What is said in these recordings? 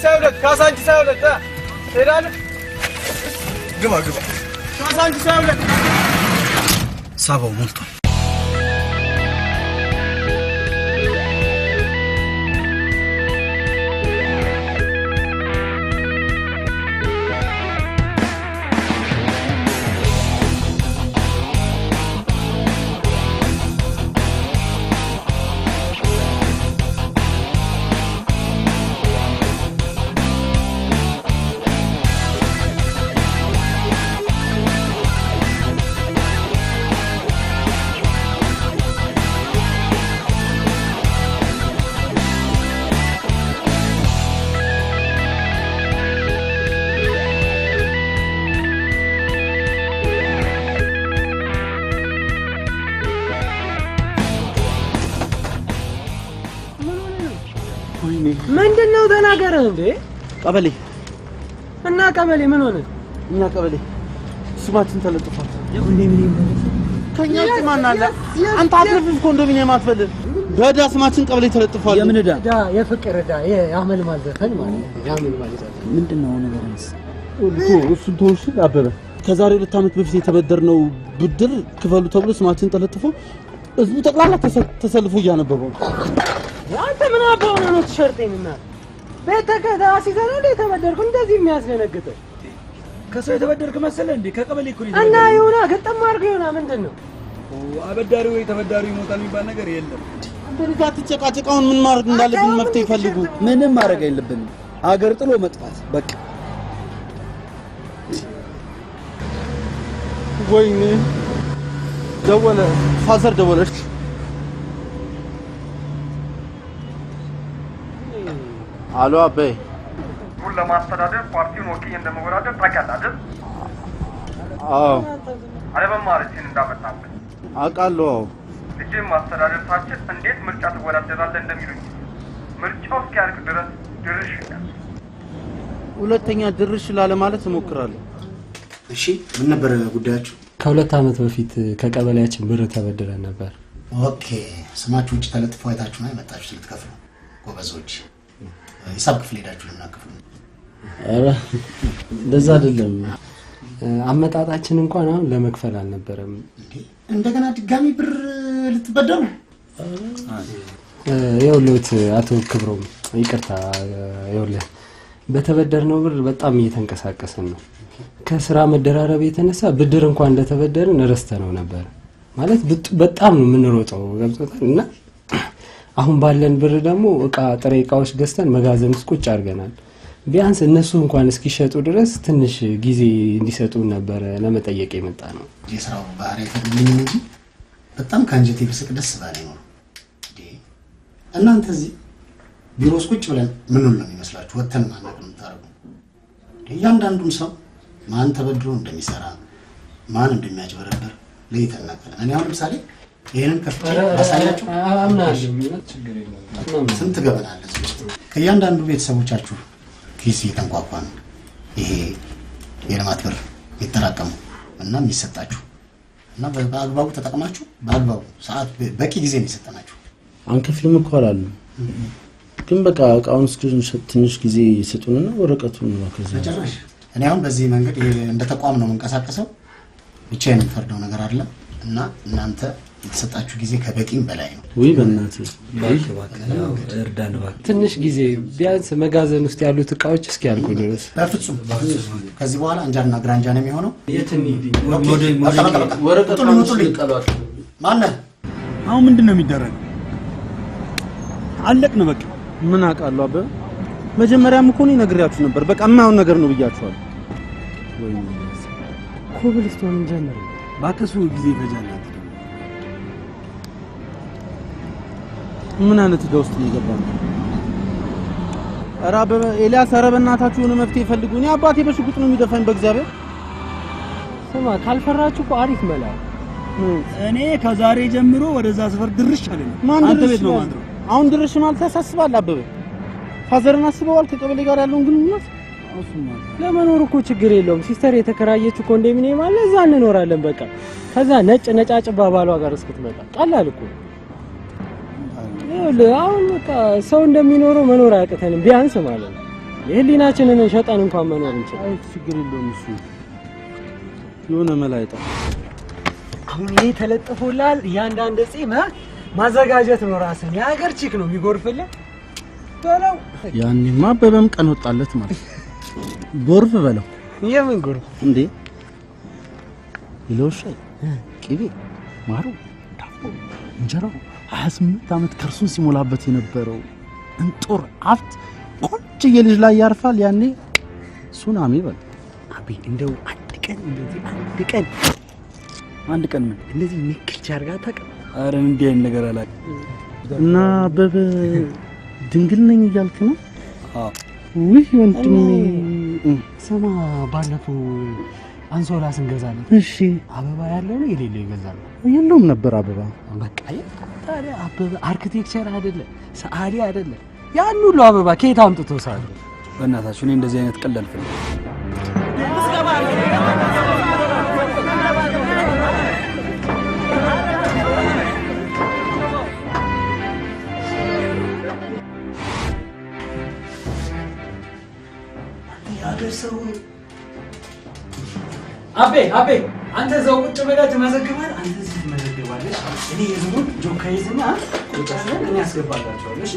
ካሳንቺስ ሳይውለት ትሄዳለህ? ግባ ካሳንቺስ ሳይውለት ሳባው ሞልቷል። ምንድነው ተናገረ እንዴ? ቀበሌ እና ቀበሌ ምን ሆነ? እኛ ቀበሌ ስማችን ተለጥፏል። ኮንዶሚኒየም ከኛ ማን አለ? አንተ አትረፍም ኮንዶሚኒየም አትፈልግ። በዳ ስማችን ቀበሌ ተለጥፏል። የምን ዳ? የፍቅር ዳ፣ የአመል ማዘፈን ማለት ነው። የአመል ማዘፈን ምንድነው ነገርስ? እሱን ተውሽ አበበ። ከዛሬ 2 ዓመት በፊት የተበደርነው ብድር ክፈሉ ተብሎ ስማችን ተለጥፎ ህዝቡ ጠቅላላ ተሰልፎ እያነበበው አንተ ምን አባው ነው ተሸርጤኝና በተከታ ሲዘራ ላይ ተበደርኩ እንደዚህ የሚያስደነግጥ ከሰው የተበደርክ መሰለ እንዴ? ከቀበሌ እኮ ነው እና ይሁና ገጠም አድርገ ይሁና ምንድነው? አበዳሪው ወይ ተበዳሪው ይሞታል የሚባል ነገር የለም። እንደዚህ አትጨቃጨቃውን ምን ማድረግ እንዳለብን መፍትሄ ይፈልጉ። ምንም ማድረግ የለብንም። አገር ጥሎ መጥፋት በቃ። ወይኔ ደወለ፣ ፋዘር ደወለች። አሎ አበይ፣ ሁሉ ለማስተዳደር ፓርቲውን ወኪል እንደመወዳደር ታውቃለህ አይደል? አዎ። አለመማርህን እንዳመጣብህ አውቃለሁ። ልጅን ማስተዳደር ሳችል እንዴት ምርጫ ትወዳደራለህ እንደሚሉኝ ምርጫው እስኪያልቅ ድረስ ድርሽ ይላል። ሁለተኛ ድርሽ ላለ ማለት እሞክራለሁ። እሺ ምን ነበር ጉዳያችሁ? ከ2 ዓመት በፊት ከቀበሌያችን ብር ተበድረን ነበር። ኦኬ፣ ስማችሁ ውጭ ተለጥፎ አይታችሁ ነው የመጣችሁት ልትከፍሉ? ጎበዞች። ሂሳብ ክፍል ሄዳችሁ ልናከፍሉ? አረ እንደዛ አይደለም። አመጣጣችን እንኳን አሁን ለመክፈል አልነበረም። እንደገና ድጋሚ ብር ልትበደሩ? ይኸውልህ አቶ ክብሮም ይቅርታ፣ ይኸውልህ በተበደርነው ብር በጣም እየተንቀሳቀሰን ነው። ከስራ መደራረብ የተነሳ ብድር እንኳን እንደተበደርን ረስተነው ነበር። ማለት በጣም ነው የምንሮጠው ገብቶታል። እና አሁን ባለን ብር ደግሞ ጥሬ እቃዎች ገዝተን መጋዘን ውስጥ ቁጭ አድርገናል። ቢያንስ እነሱ እንኳን እስኪሸጡ ድረስ ትንሽ ጊዜ እንዲሰጡ ነበር ለመጠየቅ የመጣ ነው። የስራው ባህሪ ፈድልኝ እንጂ በጣም ካንጀቴ ብስቅ ደስ ባለኝ ነው። እናንተ እዚህ ቢሮ ውስጥ ቁጭ ብለን ምን ነው የሚመስላችሁ? ወተን ማናቅ ነው ታረጉ። እያንዳንዱን ሰው ማን ተበድሮ እንደሚሰራ ማን እንደሚያጭበረበር ለይተን ነበር። እኔ አሁን ለምሳሌ ይሄንን ከፍቼ አሳያችሁ ስንት ገበናል እዚህ ውስጥ ከእያንዳንዱ ቤተሰቦቻችሁ ኪስ እየተንኳኳ ነው ይሄ የልማት ብር የሚጠራቀሙ እና የሚሰጣችሁ እና በአግባቡ ተጠቅማችሁ በአግባቡ ሰዓት በቂ ጊዜ ነው የሰጠናችሁ። አንከፍልም እኮ አላሉ ግን በቃ እቃውን ትንሽ ጊዜ ይሰጡንና ወረቀቱን ነው ከዛ እኔ አሁን በዚህ መንገድ እንደ ተቋም ነው መንቀሳቀሰው ብቻዬን ፈርደው ነገር አይደለም እና እናንተ የተሰጣችሁ ጊዜ ከበቂም በላይ ነው። ወይ በእናትህ እርዳን እባክህ ትንሽ ጊዜ ቢያንስ መጋዘን ውስጥ ያሉት እቃዎች እስኪያልቁ ድረስ። በፍጹም ከዚህ በኋላ እንጃና ግራንጃ ነው የሚሆነው። ወረቀቱን ይቀሏል። ማን አሁን ምንድነው የሚደረገው? አለቅን በቃ። ምን አውቃለሁ አበበ፣ መጀመሪያም እኮ ነው ነግሬያችሁ ነበር። በቃ የማይሆን ነገር ነው ብያችኋለሁ። ወይ ኮብልስቶን ጀመረ ባከሱ ጊዜ ይፈጃል። ምን አይነት ዕዳ ውስጥ ነው የገባነው? ኧረ አበበ ኤልያስ፣ ኧረ በእናታችሁ የሆነ መፍትሄ ፈልጉ። እኔ አባቴ በሽጉጥ ነው የሚደፋኝ በእግዚአብሔር። ስማ ካልፈራችሁ እኮ አሪፍ መላ። እኔ ከዛሬ ጀምሮ ወደዛ ሰፈር ድርሽ አለኝ። አንተ ቤት ነው ማለት ነው። አሁን ድርሽ ማለት ያሳስባል አበበ። ፋዘርን አስበዋል ከቀበሌ ጋር ያለውን ግንኙነት? ለመኖር እኮ ችግር የለውም። ሲስተር የተከራየችው ኮንዶሚኒየም አለ፣ እዛ እንኖራለን በቃ። ከዛ ነጭ ባባሏ ጋር እስክትመጣ ቀላል እኮ። አሁን በቃ ሰው እንደሚኖረው መኖር አያቅተንም ቢያንስ ማለት ነው። የህሊናችንን ሸጠን እንኳን መኖር እንችላለን። አይ ችግር የለውም እሱ የሆነ መላይጣ አሁን ይሄ ተለጥፎላል። እያንዳንዱ ጺም ማዘጋጀት ነው ራስን። የሀገር ቺክ ነው የሚጎርፍልህ በለው። ያኔማ አበበም ቀን ወጣለት ማለት ጎርፍ በለው። የምን ጎርፍ እንዴ? ይለውሻል ቅቤ ማሩ ዳቦ እንጀራው 28 ዓመት ከርሱን ሲሞላበት የነበረው እንጦር አፍት ቆንጆ የልጅ ላይ ያርፋል። ያኔ ሱናሚ በል አቤ እንደው አንድ ቀን ምን እንደዚህ ንክች አድርጋ ታውቅ? ኧረ እንዲህ አይነት ነገር አላውቅም። እና አበበ ድንግል ነኝ እያልክ ነው? አዎ። ውይ ወንድሜ ስማ፣ ባለፈው አንሶላ ስንገዛለን እሺ አበባ ያለው ነው የሌለው ይገዛል? የለውም ነበር አበባ። በቃ ታዲያ አበበ አርኪቴክቸር አይደለ ሰዓሊ አይደለ? ያን ሁሉ አበባ ከየት አምጥቶ ሳለ? በእናታችሁ እኔ እንደዚህ አይነት ቀልድ አልፈልግም። አቤ አንተ እዛው ቁጭ ብለህ ትመዘግባለህ። አንተ እዚህ ትመዘግባለሽ። እኔ የዝሙን ጆካ ይዝና ቁጭ ብለን እኔ አስገባላችኋለሁ። እሺ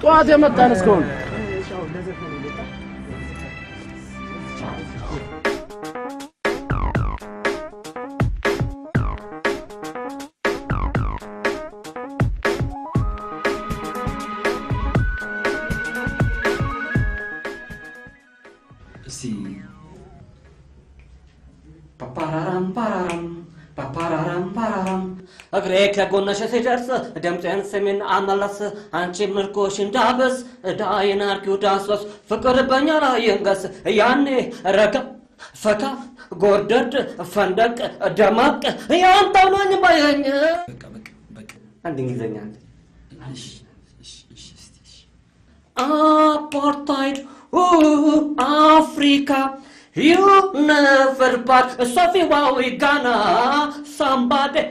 ጠዋት የመጣን እስከሆነ እግሬ ከጎነሽ ሲደርስ ድምፄን ስሚን አመለስ አንቺ ምርኮሽ እንዳበስ እዳይን አርጊው ዳሶስ ፍቅር በኛ ላይ ይንገስ ያኔ ረጋ ፈካ ጎርደድ ፈንደቅ ደማቅ ያንተው ነኝ ባይኸኝ በቃ አንድ እንግሊዘኛ አፓርታይድ አፍሪካ You never part Sophie wow we gonna somebody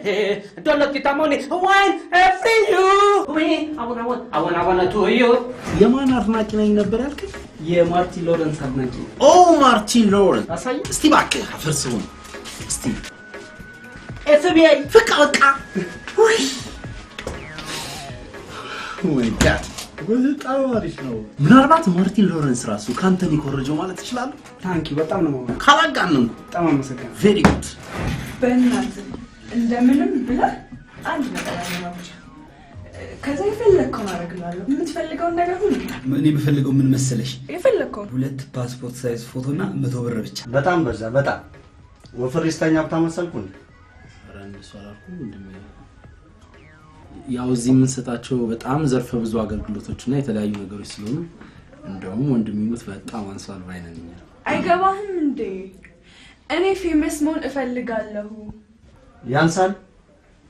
don't look at money wine every you we I wanna to you የማን አድናቂ ነኝ ነበር ያልከ? የማርቲን ሎረንስ አድናቂ። ኦ ማርቲን ሎረንስ አሳይ እስቲ እባክህ አፈርስውን እስቲ FBI ፍቃቃ ወይ ጋት በጣም አሪፍ ነው። ምናልባት ማርቲን ሎረንስ ራሱ ካንተን ይኮርጀው ማለት ይችላል። ታንኪ በጣም ነው ማለት ካላጋነን በጣም አመሰግናለሁ። ቬሪ ጉድ። በእናትህ እንደምንም ብለህ አንድ ነገር አለማውጫ ከዛ የፈለግከውን አደርግልሃለሁ። የምትፈልገውን ነገር ሁሉ እኔ የምፈልገው ምን መሰለሽ? የፈለግከውን 2 ፓስፖርት ሳይዝ ፎቶና 100 ብር ብቻ። በጣም በዛ። በጣም ወፍሪስተኛ ሀብታም መሰልኩ እንዴ? ኧረ እንደሱ አላልኩም። ያው እዚህ የምንሰጣቸው በጣም ዘርፈ ብዙ አገልግሎቶችና የተለያዩ ነገሮች ስለሆኑ እንደውም ወንድሚሙት በጣም አንሷል ባይነኝ። አይገባህም እንዴ? እኔ ፌመስ መሆን እፈልጋለሁ። ያንሳል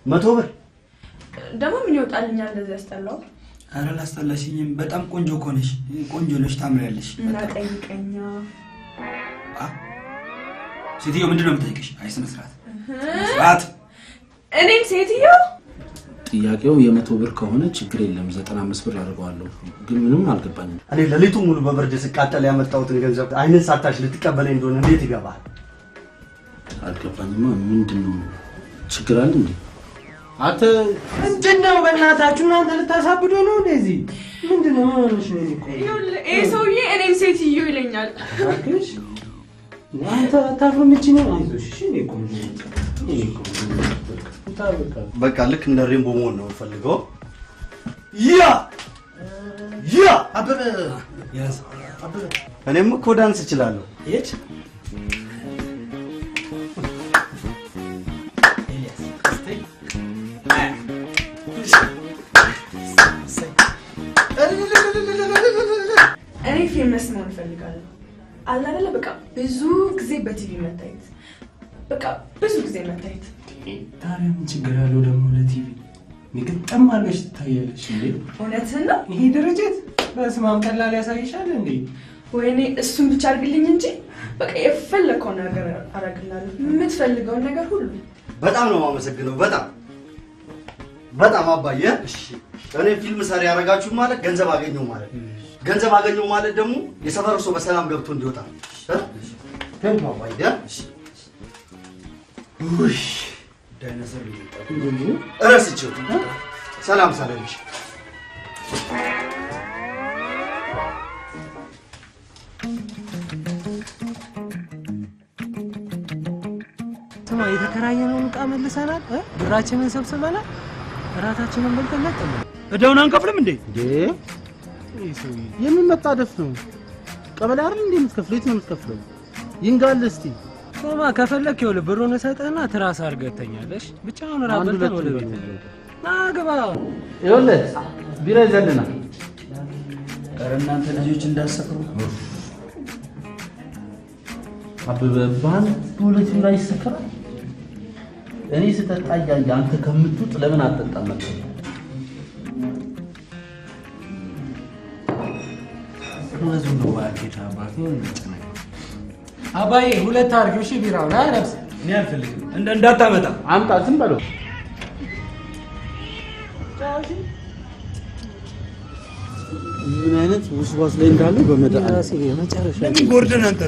100 ብር ደግሞ ምን ይወጣልኛል እንደዚህ ያስጠላው? ኧረ ላስጠላሽኝም። በጣም ቆንጆ ነሽ፣ ቆንጆ ነሽ፣ ታምሪያለሽ። እና ጠይቀኛ ሴትዮ ምንድን ነው የምትጠይቅሽ? አይ ስነ ስርዓት እኔም ሴትዮ ጥያቄው የ100 ብር ከሆነ ችግር የለም 95 ብር አድርገዋለሁ። ግን ምንም አልገባኝም። እኔ ለሊቱ ሙሉ በብርድ ስቃጠል ያመጣሁትን ገንዘብ አይነት ሳታሽ ልትቀበለኝ እንደሆነ እንዴት ይገባል? አልገባኝማ። ምንድነው ችግር አለ እንዴ? አንተ ምንድነው በእናታችሁ እናንተ ልታሳብዱ ነው እንደዚህ? ምንድነው ማለት ነው? ይሄ ሰውዬ እኔም ሴትዮ ይለኛል። አክሽ አንተ ታፈምጪ ነው አይዞሽ። እሺ እኔ ቆንጆ በቃ ልክ እንደ ሬንቦ መሆን ነው ፈልገው። ያ አበበ ያስ አበበ እኔም እኮ ዳንስ እችላለሁ። እቺ እኔ ፌመስ መሆን እፈልጋለሁ። አለ አይደለ በቃ ብዙ ጊዜ በቲቪ መታየት፣ በቃ ብዙ ጊዜ መታየት። ታዲያ ምን ችግር አለው ደግሞ ለቲቪ ንግጥም አለሽ ትታያለሽ እንዴ? እውነትህን ነው። ይሄ ድርጅት በስማም ቀላል ያሳይሻል እንዴ? ወይኔ እሱን ብቻ አድርግልኝ እንጂ በቃ የፈለከውን ነገር አደርግልሃለሁ። የምትፈልገውን ነገር ሁሉ። በጣም ነው የማመሰግነው። በጣም በጣም አባዬ እኔ ፊልም ሰሪ ያደረጋችሁ ማለት ገንዘብ አገኘው ማለት ገንዘብ አገኘው ማለት ደግሞ የሰፈሩ ሰው በሰላም ገብቶ እንዲወጣ ቴንክ አባዬ ውይ ዳይኖሰር ይመጣል እረስቼው ሰላም ሰላምሽ ተማ የተከራየነውን ዕቃ መልሰናል ብራችንን ሰብስበናል እራታችንን በልተን መጣን እዳውን አንከፍልም እንዴ የሚመጣ ደፍ ነው ቀበሌ አይደል እንዴ የምትከፍለው የት ነው የምትከፍለው ይንጋል እስቲ ተማ ከፈለክ ይኸውልህ ብሩን ሰጠና ትራስ አርገተኛለሽ ብቻውን ራበልተን ወደ ቤት ና ግባ ይኸውልህ ቢራ ይዘልና ኧረ እናንተ ልጆች እንዳሰክሩ አበበ ባንክ ሁለት ቢራ ይሰከራል እኔ ስጠጣ እያየ አንተ ከምትውጥ ለምን አትጠጣም ነበር ወዙ ነው ባኬታ ባኬ እንጨነቅ አባዬ ሁለት አርጊው እሺ ቢራው ላይ ነፍስ እኔ አልፈልግም እንዳታመጣ አምጣ ዝም በለው ምን አይነት ውስዋስ ላይ እንዳለ በመዳን መጨረሻ ለምን ጎርደን አንተ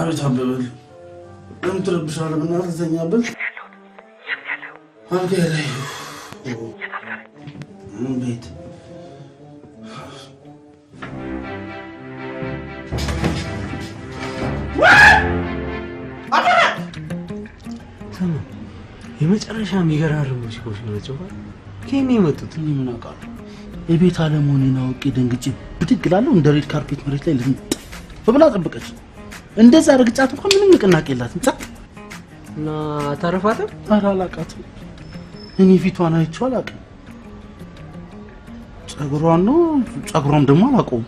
አቤት አበበል ለምን ትረብሻለህ? በእናትህ ተኛበት። አልጋ ላይ ቤት የመጨረሻ የሚገራርሙ ሙዚቃዎች ናቸው። ከኔ የመጡት እኔ ምን አውቃለሁ? የቤት አለመሆኔን አውቄ ደንግጬ ብድግ እላለሁ። እንደ ሬድ ካርፔት መሬት ላይ ልንጥፍ ብላ ጠብቀች። እንደዛ ረግጫት እንኳን ምንም ንቅናቄ የላትም። ጻ እና ታረፋትም አላላቃትም። እኔ ፊቷን አይቼው አላውቅም። ጸጉሯን ነው ጸጉሯም ደግሞ አላውቀውም።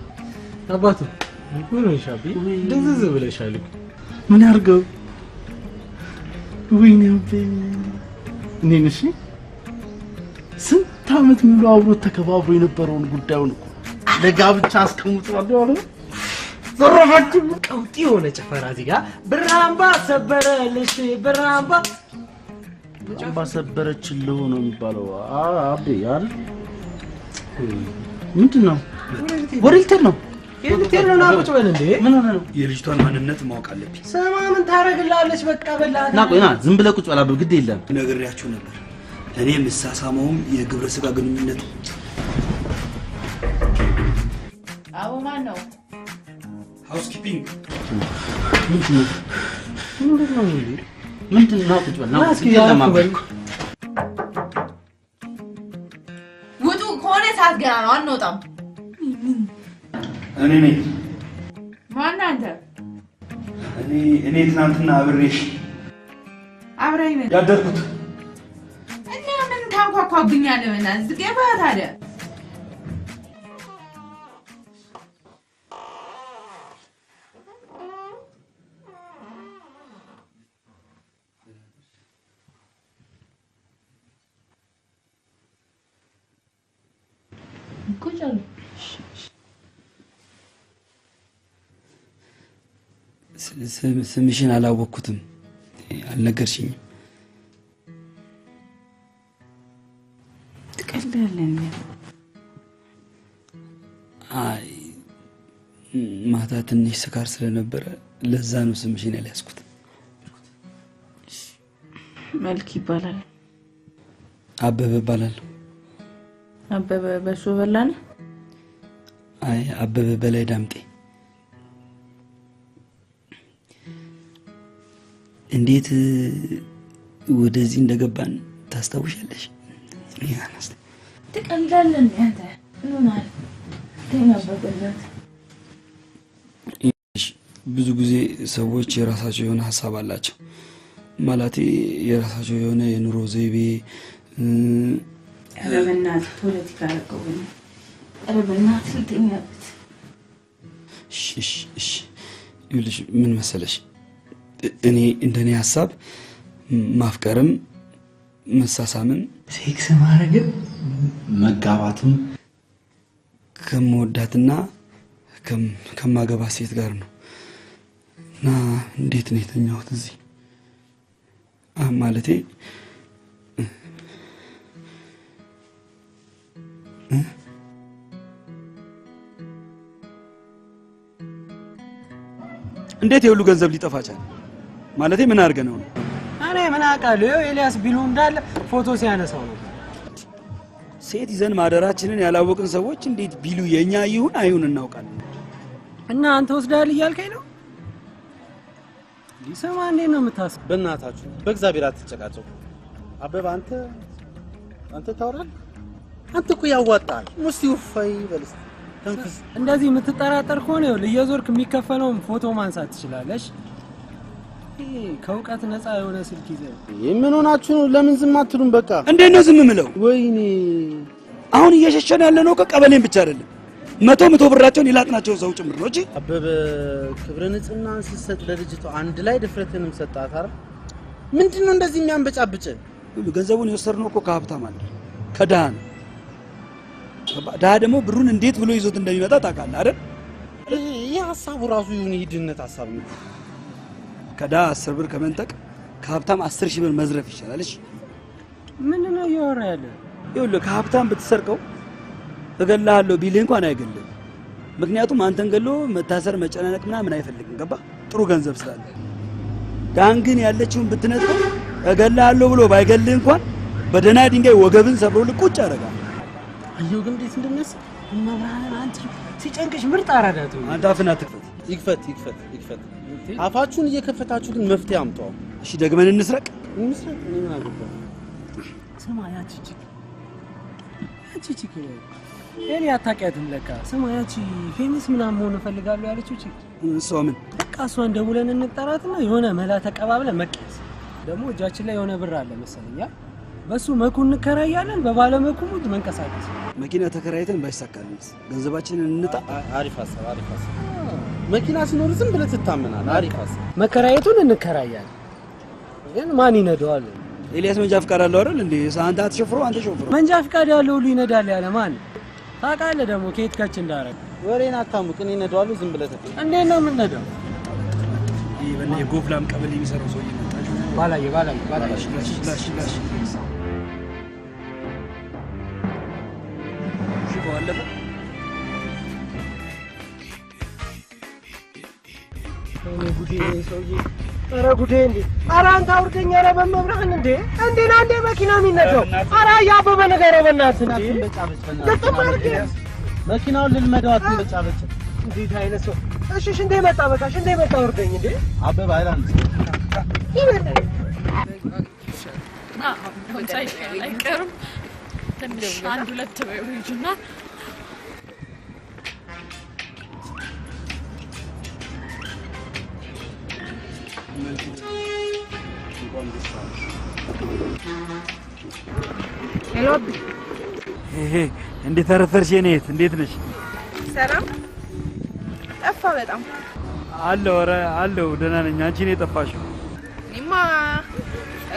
አባቱ ምን ሆነሻቢ? ድንዝዝ ብለሻል። ምን ያርገው? ወይኔ እኔን እሺ ስንት ዓመት ሙሉ አብሮ ተከባብሮ የነበረውን ጉዳዩን እኮ ለጋብቻ አስቀምጧል አይደል? ዘረፋችሁ ቀውጢ የሆነ ጭፈራ እዚህ ጋር ብራምባ ሰበረልሽ ብራምባ ሰበረችልህ ነው የሚባለው። አቤ አይደል? ምንድነው? ወሬልተር ነው የልቴር ነው። ናቁጭ በል እንዴ! ምን ሆነ ነው? የልጅቷን ማንነት ማወቅ አለብኝ። ስማ ምን ታረግላለች? በቃ በላት ና ቆይ ና ዝም ብለህ ቁጭ በላ። ግድ የለም ነግሬያችሁ ነበር። እኔ የምሳሳመውም የግብረ ስጋ ግንኙነት አዎ። ማን ነው? ሃውስኪፒንግ ምንድን ነው? ቁጭ በል ና እስኪ ለማበል ውጡ ከሆነ ሰዓት ገና ነው። አንወጣም። እኔ ነኝ። ማን አንተ? እኔ ትናንትና አብሬሽ አብረኝ ነኝ ያደርኩት። እና ምን ታንኳኳብኛለህ? በእናትህ ዝገባ ታዲያ ስምሽን አላወቅኩትም አልነገርሽኝም ትቀልዳለህ አይ ማታ ትንሽ ስካር ስለነበረ ለዛ ነው ስምሽን ያልያዝኩት መልክ ይባላል አበበ ይባላል አበበ በሱ በላን አይ አበበ በላይ ዳምጤ እንዴት ወደዚህ እንደገባን ታስታውሻለሽ ያናስ ትቀልዳለህ አንተ ኑናል ተናበበለት ብዙ ጊዜ ሰዎች የራሳቸው የሆነ ሐሳብ አላቸው ማለቴ የራሳቸው የሆነ የኑሮ ዘይቤ ረበናት ፖለቲካ አረቀውኝ ረበናት ልተኛበት እሺ ይልሽ ምን መሰለሽ እኔ እንደኔ ሐሳብ ማፍቀርም መሳሳምም ሴክስ ማድረግም መጋባትም ከመወዳትና ከማገባ ሴት ጋር ነው እና እንዴት ነው የተኛሁት እዚህ ማለቴ እንዴት የሁሉ ገንዘብ ሊጠፋ ቻለ ማለቴ ምን አድርገህ ነው እኔ ምን አውቃለሁ ኤልያስ ቢሉ እንዳለ ፎቶ ሲያነሳው ነው ሴት ይዘን ማደራችንን ያላወቅን ሰዎች እንዴት ቢሉ የኛ ይሁን አይሁን እናውቃለን እና አንተ ወስዳል እያልከኝ ነው ሊሰማ እንዴት ነው የምታስብ በእናታችሁ በእግዚአብሔር አትጨቃጨቁ አበባ አንተ ታወራለህ አንተ እኮ ያዋጣል ሙስቲ ወፋይ በልስ ተንፍስ እንደዚህ የምትጠራጠር ከሆነ ለየዞርክ የሚከፈለውን ፎቶ ማንሳት ትችላለሽ ከውቀት ነፃ የሆነ ስልክ ይዘህ ምን ሆናችሁ ነው ለምን ዝም አትሉም በቃ እንዴት ነው ዝም ምለው ወይኔ አሁን እየሸሸን ያለ ነው ከቀበሌን ብቻ አይደለም መቶ ብራቸውን ይላጥናቸው ሰው ጭምር ነው እጂ አበበ ክብረ ንጽህናን ሲሰጥ ለልጅቷ አንድ ላይ ድፍረትንም ሰጣት አይደል ምንድነው እንደዚህ የሚያንበጫብጭ ሁሉ ገንዘቡን የወሰድነው እኮ ከሀብታም አለ ከድሃ ነው ድሃ ደግሞ ብሩን እንዴት ብሎ ይዞት እንደሚመጣ ታውቃለህ አይደል ይሄ ሐሳቡ ራሱ ይሁን ይድነት ሐሳብ ነው ከድሃ 10 ብር ከመንጠቅ ከሀብታም 10,000 ብር መዝረፍ ይችላል እሺ ምን ነው ያወራ ያለ ይኸውልህ ከሀብታም ብትሰርቀው እገልሃለሁ ቢልህ እንኳን አይገልም ምክንያቱም አንተን ገሎ መታሰር መጨናነቅ ምናምን አይፈልግም ገባ ጥሩ ገንዘብ ስላለ ዳን ግን ያለችውን ብትነጥቀው እገልሃለሁ ብሎ ባይገልህ እንኳን በደና ድንጋይ ወገብን ሰብሮ ልቁጭ ያደርጋል አየው ግን እንዴት እንደሚያስብ መብራን አንቺ ሲጨንቅሽ ምርጥ አራዳቱ አንተ አፍና ትክፈት ይክፈት አፋችሁን እየከፈታችሁ ግን መፍትሄ አምጣው እሺ ደግመን እንስረቅ እኔ ምን አገባኝ ስማ ያቺ እኔ አታውቂያትም ለካ ስማ ያቺ ፌመስ ምናምን መሆን እፈልጋለሁ ያለችው እቺ እሷ ምን በቃ እሷን ደውለን እንጠራትና የሆነ መላ ተቀባብለን መቀስ ደግሞ እጃችን ላይ የሆነ ብር አለ መሰለኝ በሱ መኩ እንከራያለን በባለ መኩ ሙድ መንቀሳቀስ መኪና ተከራይተን ባይሳካልንስ ገንዘባችንን እንጣ አሪፍ ሐሳብ መኪና ሲኖር ዝም ብለህ ትታመናለህ አሪፍ ሐሳብ መከራየቱን እንከራያለን ግን ማን ይነዳዋል ኤልያስ መንጃ ፍቃድ አለው አይደል እንዴ አንተ አትሾፍሮ አንተ ሾፍሮ መንጃ ፍቃድ ያለው ሁሉ ይነዳል ያለ ማን ታውቃለህ ደግሞ ከየት ከች እንዳረግ ወሬን አታሙቅ እኔ እነዳዋለሁ ዝም ብለህ ተከ እንዴት ነው የምንነዳው ይሄ በእኔ ጎፍላም ቀበሌ የሚሰራው ሰው ይመጣል ባላየ ላሽ አለፈ እኔ ጉዴ ሰውዬ ኧረ ጉዴ እንዴ ኧረ አንተ አውርደኛ ኧረ በመብራህን እንዴ እንዴና እንዴ መኪና የሚነዳው ኧረ ያበበ ነገር በእናትህ መኪናውን ልልመደው አትንበጫበጭ እንዴት አይነት ሰው እሺ እንዴ መጣ በቃሽ እንዴ መጣ አውርደኝ እንዴ አበበ አይላንድ አይቀርም ትንሽ አንድ ሁለት በይው ልጅና ሄሎ እንዴት ተረፈርሽ የኔት እንዴት ነሽ ሰላም ጠፋ በጣም አለው ኧረ አለው ደህና ነኝ አንቺ ነኝ የጠፋሽው እኔማ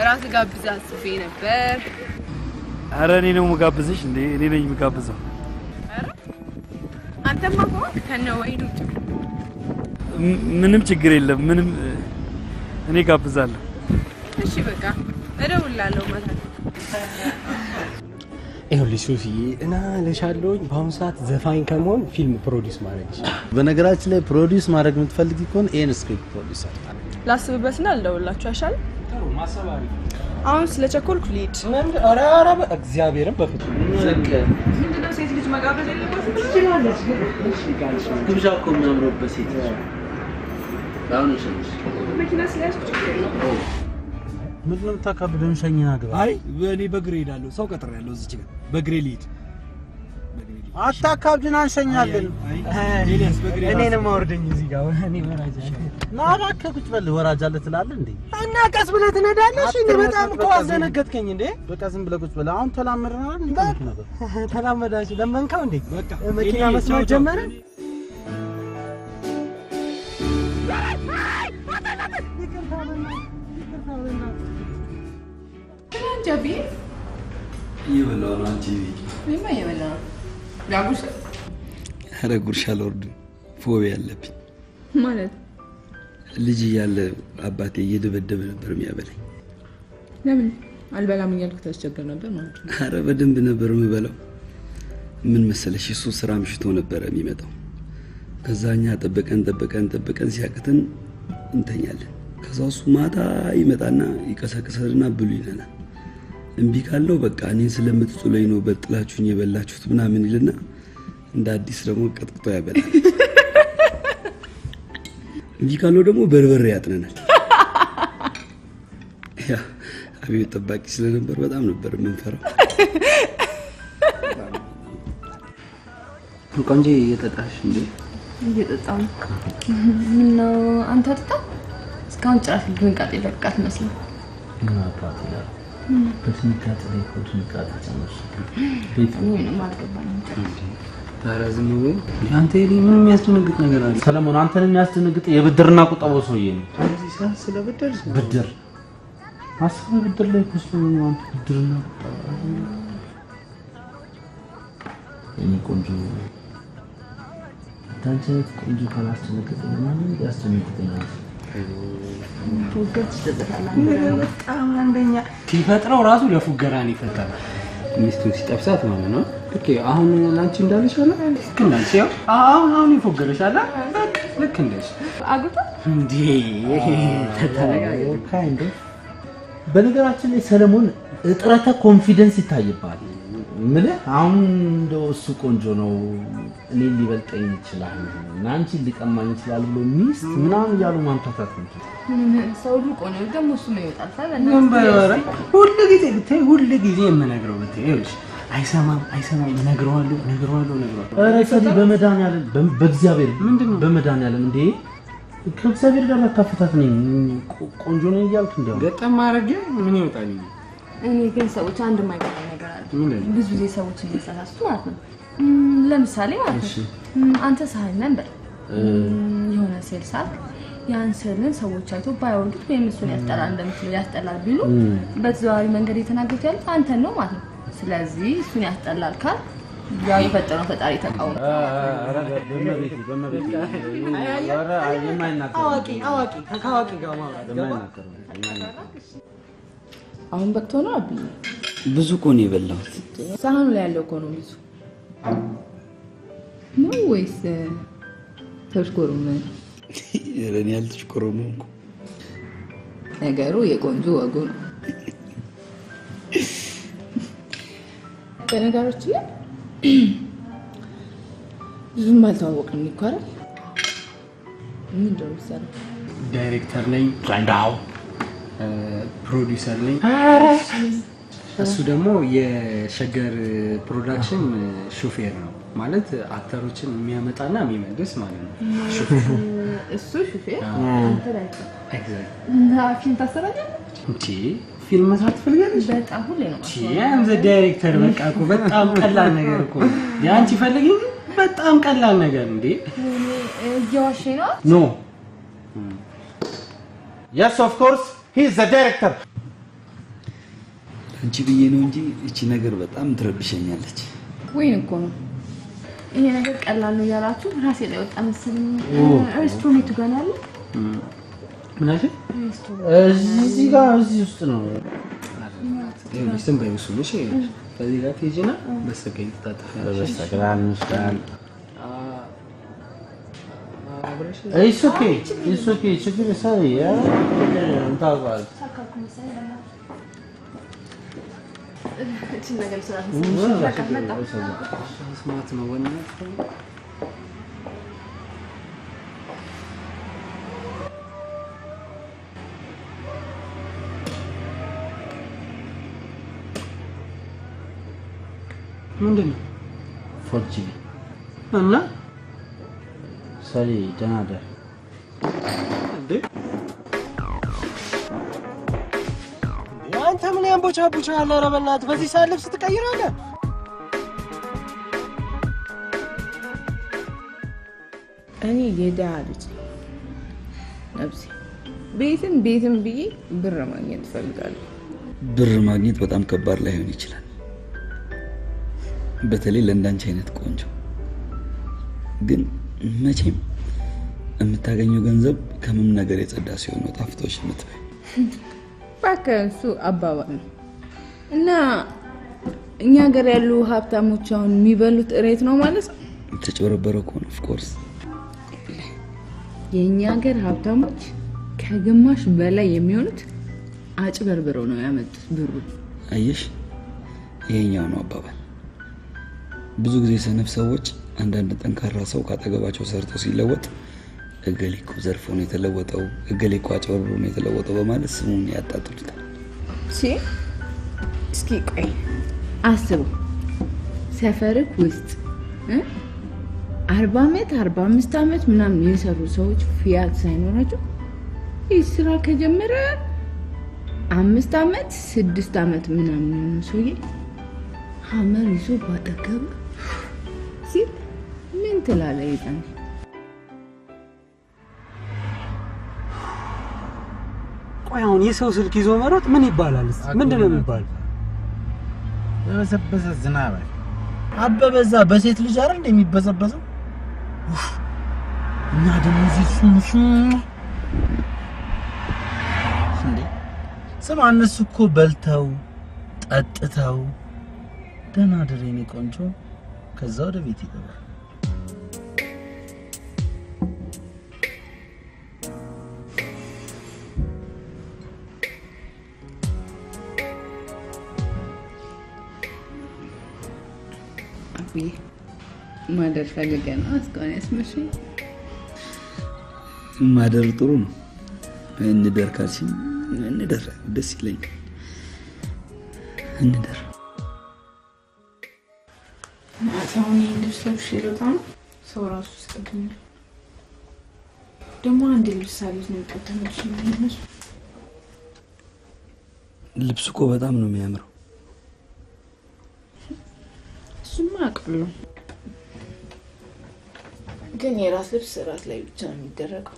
ራስ ጋብዛ አስቤ ነበር ኧረ እኔ ነው የምጋብዝሽ እንዴ እኔ ነኝ የምጋብዘው ኧረ አንተማ ከሆነ ከነ ወይኑ ምንም ችግር የለም። ምንም እኔ ጋብዛለሁ። እሺ በቃ እደውልልሃለሁ ማለት ነው። ይኸውልሽ ሱስዬ እና ለሻለሁኝ በአሁኑ ሰዓት ዘፋኝ ከመሆን ፊልም ፕሮዲውስ ማድረግ ይችላል። በነገራችን ላይ ፕሮዲውስ ማድረግ የምትፈልጊ ከሆነ ይሄን ስክሪፕት ፕሮዲውስ አድርግ። ላስብበትና ልደውልላችሁ አይሻልም? ጥሩ ማሰብ አሪፍ። አሁን ስለቸኮልኩ ልሂድ። ኧረ እግዚአብሔርን በፍጹም ምንድነው ሴት ልጅ መጋበዝ የለባትም? ትችላለች። ግብዣ እኮ የሚያምረው ሴት አሁን እሺ መኪና ስለያዝኩ ችግር የለውም። ምንድነው የምታካብደው? ሸኝና ግባ። አይ እኔ በእግሬ እሄዳለሁ። ሰው ቀጥሬያለሁ እዚች ጋር በእግሬ ልሂድ። አታካብድን፣ አንሸኛለን። እኔንም አውርደኝ እዚህ ጋር እኔ ወራጅ አለ። ና እባክህ ቁጭ በል። ወራጅ አለ ትላለህ እንዴ? እና ቀስ ብለህ ትነዳለህ። እሺ በጣም እኮ አስደነገጥከኝ እንዴ። በቃ ዝም ብለህ ቁጭ በል። አሁን ተላመድናል እንዴ? ተላመዳችሁ ለመንካው እንዴ? በቃ መኪና መስማት ጀመረ። ጃቢ እየበላሁ ነው። አንቺ ምንም እየበላሁ ነው። ላጉርስ? ኧረ ጉርሻ አልወርድም፣ ፎቢያ አለብኝ። ማለት ልጅ እያለ አባቴ እየደበደበ ነበር የሚያበላኝ። ለምን አልበላም እያልኩ ታስቸግር ነበር ማለት ነው? ኧረ በደንብ ነበር የምበላው። ምን መሰለሽ እሱ ስራ ምሽቶ ነበረ የሚመጣው። ከዛ እኛ ጠበቀን ሲያቅተን እንተኛለን። ከዛ እሱ ማታ ይመጣና ይቀሰቅሰንና ብሉ ይለናል። እምቢ ካለው በቃ እኔን ስለምትጥሉኝ ነው በጥላችሁኝ የበላችሁት ምናምን ይልና እንደ አዲስ ደግሞ ቀጥቅጦ ያበላል። እምቢ ካለው ደግሞ በርበሬ ያጥነናል። ያ አብዮት ጠባቂ ስለነበር በጣም ነበር የምንፈራው። ቆንጆ እየጠጣሽ እንዴ? እየጠጣሁ ነው። ምነው አንተ አትጠጣ? እስካሁን ጭራሽ ድንጋጤ ለቃት መስሎኝ። ምን አባት ይላል በድንጋጤ ላይ እኮ ድንጋጤ ጨመርሽ። ቤት ምንም አልገባኝም። ታዲያ ዝም ብሎ አንተ ምን የሚያስደነግጥ ነገር አለ? ሰለሞን አንተን የሚያስደነግጥ የብድርና ቁጠባው ሰውዬ ነው። እዚህ ሰዓት ስለ ብድር አስበ ብድር ላይ ኩስ ነው። አንተ ብድርና ቁጠባ እኔ ቆንጆ ታንቸት ቆንጆ ካላስደነገጠኝ ማንም ያስደነግጠኛል። ፉገት ተጠጣላ በጣም አንደኛ ሲፈጥረው ራሱ ለፉገራ ነው ይፈጠራል። ሚስቱን ሲጠብሳት ማለት ነው። ልክ አሁን ላንቺ እንዳለሽ አለ ልክ እንዳልሽ ያው አሁን ይፎገረሻል። ልክ እንደሽ አጉታ እንዴ ተተረጋጋ ካይንድ በነገራችን ላይ ሰለሞን እጥረተ ኮንፊደንስ ይታይባል። ምን አሁን እንደው እሱ ቆንጆ ነው እኔ ሊበልጠኝ ይችላል እና አንቺ ሊቀማኝ ይችላል ብሎ ሚስት ምናምን እያሉ ማምታታት ነው። ሰው ልቆ ነው ደግሞ እሱ ነው ይወጣል ታዲያ ምን ባይወራ ሁሉ ጊዜ የምነግረው ይኸውልሽ አይሰማም እነግረዋለሁ። ኧረ ሰዲ በመድኃኒዓለም በእግዚአብሔር ምንድነው በመድኃኒዓለም እንዴ ከእግዚአብሔር ጋር ማታፈታት ነኝ ቆንጆ ነው እያልክ እንደው ገጠም ማድረግ ምን ይወጣል? እኔ ግን ሰዎች አንድ የማይገባኝ ነገር አለ። ብዙ ጊዜ ሰዎች የሚሳሳቱት ማለት ነው። ለምሳሌ ማለት ነው አንተ ሳህን ነበር የሆነ ሴል ሳልክ ያን ሴልን ሰዎች አይቶ ባይወዱት ወይም እሱን ያስጠላል ቢሉ በተዘዋዋሪ መንገድ የተናገሩት ያለ አንተን ነው ማለት ነው። ስለዚህ እሱን ያስጠላል ካል ያው የፈጠረው ፈጣሪ ተቃውሞ አዋቂ ጋር ማውራት አሁን በቅቶ ነው አብይ ብዙ እኮ ነው የበላሁት። ሳህኑ ላይ ያለው እኮ ነው ብዙ ነው ወይስ ተሽኮሩም? እኔ ያልተሽኮሩም እኮ ነገሩ የቆንጆ ወጉ ነው። በነገሮች ላይ ብዙም አልተዋወቅንም እኮ አይደል? ምንድነው የምትሰራው? ዳይሬክተር ነኝ፣ ፕሮዲውሰር ነኝ። እሱ ደግሞ የሸገር ፕሮዳክሽን ሹፌር ነው ማለት አክተሮችን የሚያመጣና የሚመልስ ማለት ነው። እሱ ሹፌር አንተ ዳይሬክተር። ኤግዛክት እና ፊልም ታሰራለህ እንዴ? ፊልም መስራት ትፈልጋለሽ? በጣም ሁሌ ነው ያም ዘ ዳይሬክተር በቃ እኮ በጣም ቀላል ነገር እኮ ያንቺ ፈልጊ በጣም ቀላል ነገር እንዴ። እየዋሸኝ ነው? ኖ yes of course he is the director። አንቺ ብዬ ነው እንጂ እቺ ነገር በጣም ትረብሸኛለች። ወይን እኮ ነው ይሄ ነገር ቀላል ነው ያላችሁ ራሴ ላይ ወጣ መሰለኝ። ሬስቶራንቱ ጋር ነው ያለው። ምን አለ? እዚህ ጋር እዚህ ውስጥ ነው። ይሄን በይሱም እሺ። ከዚህ ጋር ትሄጂና በስተቀኝ ትታጠፊያለሽ። በስተቀኝ It's okay. It's okay. ችግር ሳይ ያ እንታውቃል። እቺ ነገር ስራት ስማት ነው ወና ምንድነው? ፎርጂ እና ሰሪ ደናደር እንዴ አንተ ምን ያንቦቻቦቻ ያለ ኧረ በእናትህ በዚህ ሰዓት ልብስ ትቀይራለህ? እኔ የድሃ ልጅ ነብሴ ቤትም ብዬ ብር ማግኘት እፈልጋለሁ። ብር ማግኘት በጣም ከባድ ላይሆን ይችላል፣ በተለይ ለእንዳንቺ አይነት ቆንጆ። ግን መቼም የምታገኘው ገንዘብ ከምንም ነገር የጸዳ ሲሆን ነው ጣፍጦሽ የምትበይ። እባክህ እሱ አባባል ነው እና እኛ ሀገር ያሉ ሀብታሞች አሁን የሚበሉት እሬት ነው ማለት ነው። ተጨበረበረ እኮ ነው። ኦፍ ኮርስ የኛ ሀገር ሀብታሞች ከግማሽ በላይ የሚሆኑት አጭበርብረው ነው ያመጡት ብሩ። አየሽ፣ ይሄኛው ነው አባባል። ብዙ ጊዜ ሰነፍ ሰዎች አንዳንድ ጠንካራ ሰው ካጠገባቸው ሰርቶ ሲለወጥ እገሌኮ ዘርፎ ነው የተለወጠው፣ እገሌኮ አጭበርብሮ ነው የተለወጠው በማለት ስሙን ያጣጥሉታል። እስኪ ቆይ አስቡ፣ ሰፈርክ ውስጥ 40 ዓመት 45 ዓመት ምናምን የሰሩ ሰዎች ፊያት ሳይኖራቸው ይህ ስራ ከጀመረ 5 ዓመት 6 ዓመት ምናምን ሰውዬ ሀመር ይዞ ባጠገብ ሲል ምን ትላለህ? ይጣን ቆይ አሁን የሰው ስልክ ይዞ መሮጥ ምን ይባላል? ምንድነው የሚባለው? በሰበሰ ዝናብ አበበዛ በሴት ልጅ አይደል እንደሚበዘበዘው እና ደግሞ እዚህ እንዴ ስማ፣ እነሱ እኮ በልተው ጠጥተው ደህና ደሬኔ ቆንጆ ከዛ ወደ ቤት ይገባል። ማደር ፈልገህ ነው እስካሁን ያስመሸኝ? ማደር ጥሩ ነው። እንደር ካልሽኝ እንደር ደስ ይለኛል። እንደር ማታውን ልብስ ይሮጣል ሰው ራሱ ስቀድም ደግሞ አንድ ልብስ አለች ነው ቀጥተሽ ነው። ልብሱ እኮ በጣም ነው የሚያምረው። እሱማ አውቃለሁ፣ ግን የራስ ልብስ ራስ ላይ ብቻ ነው የሚደረገው።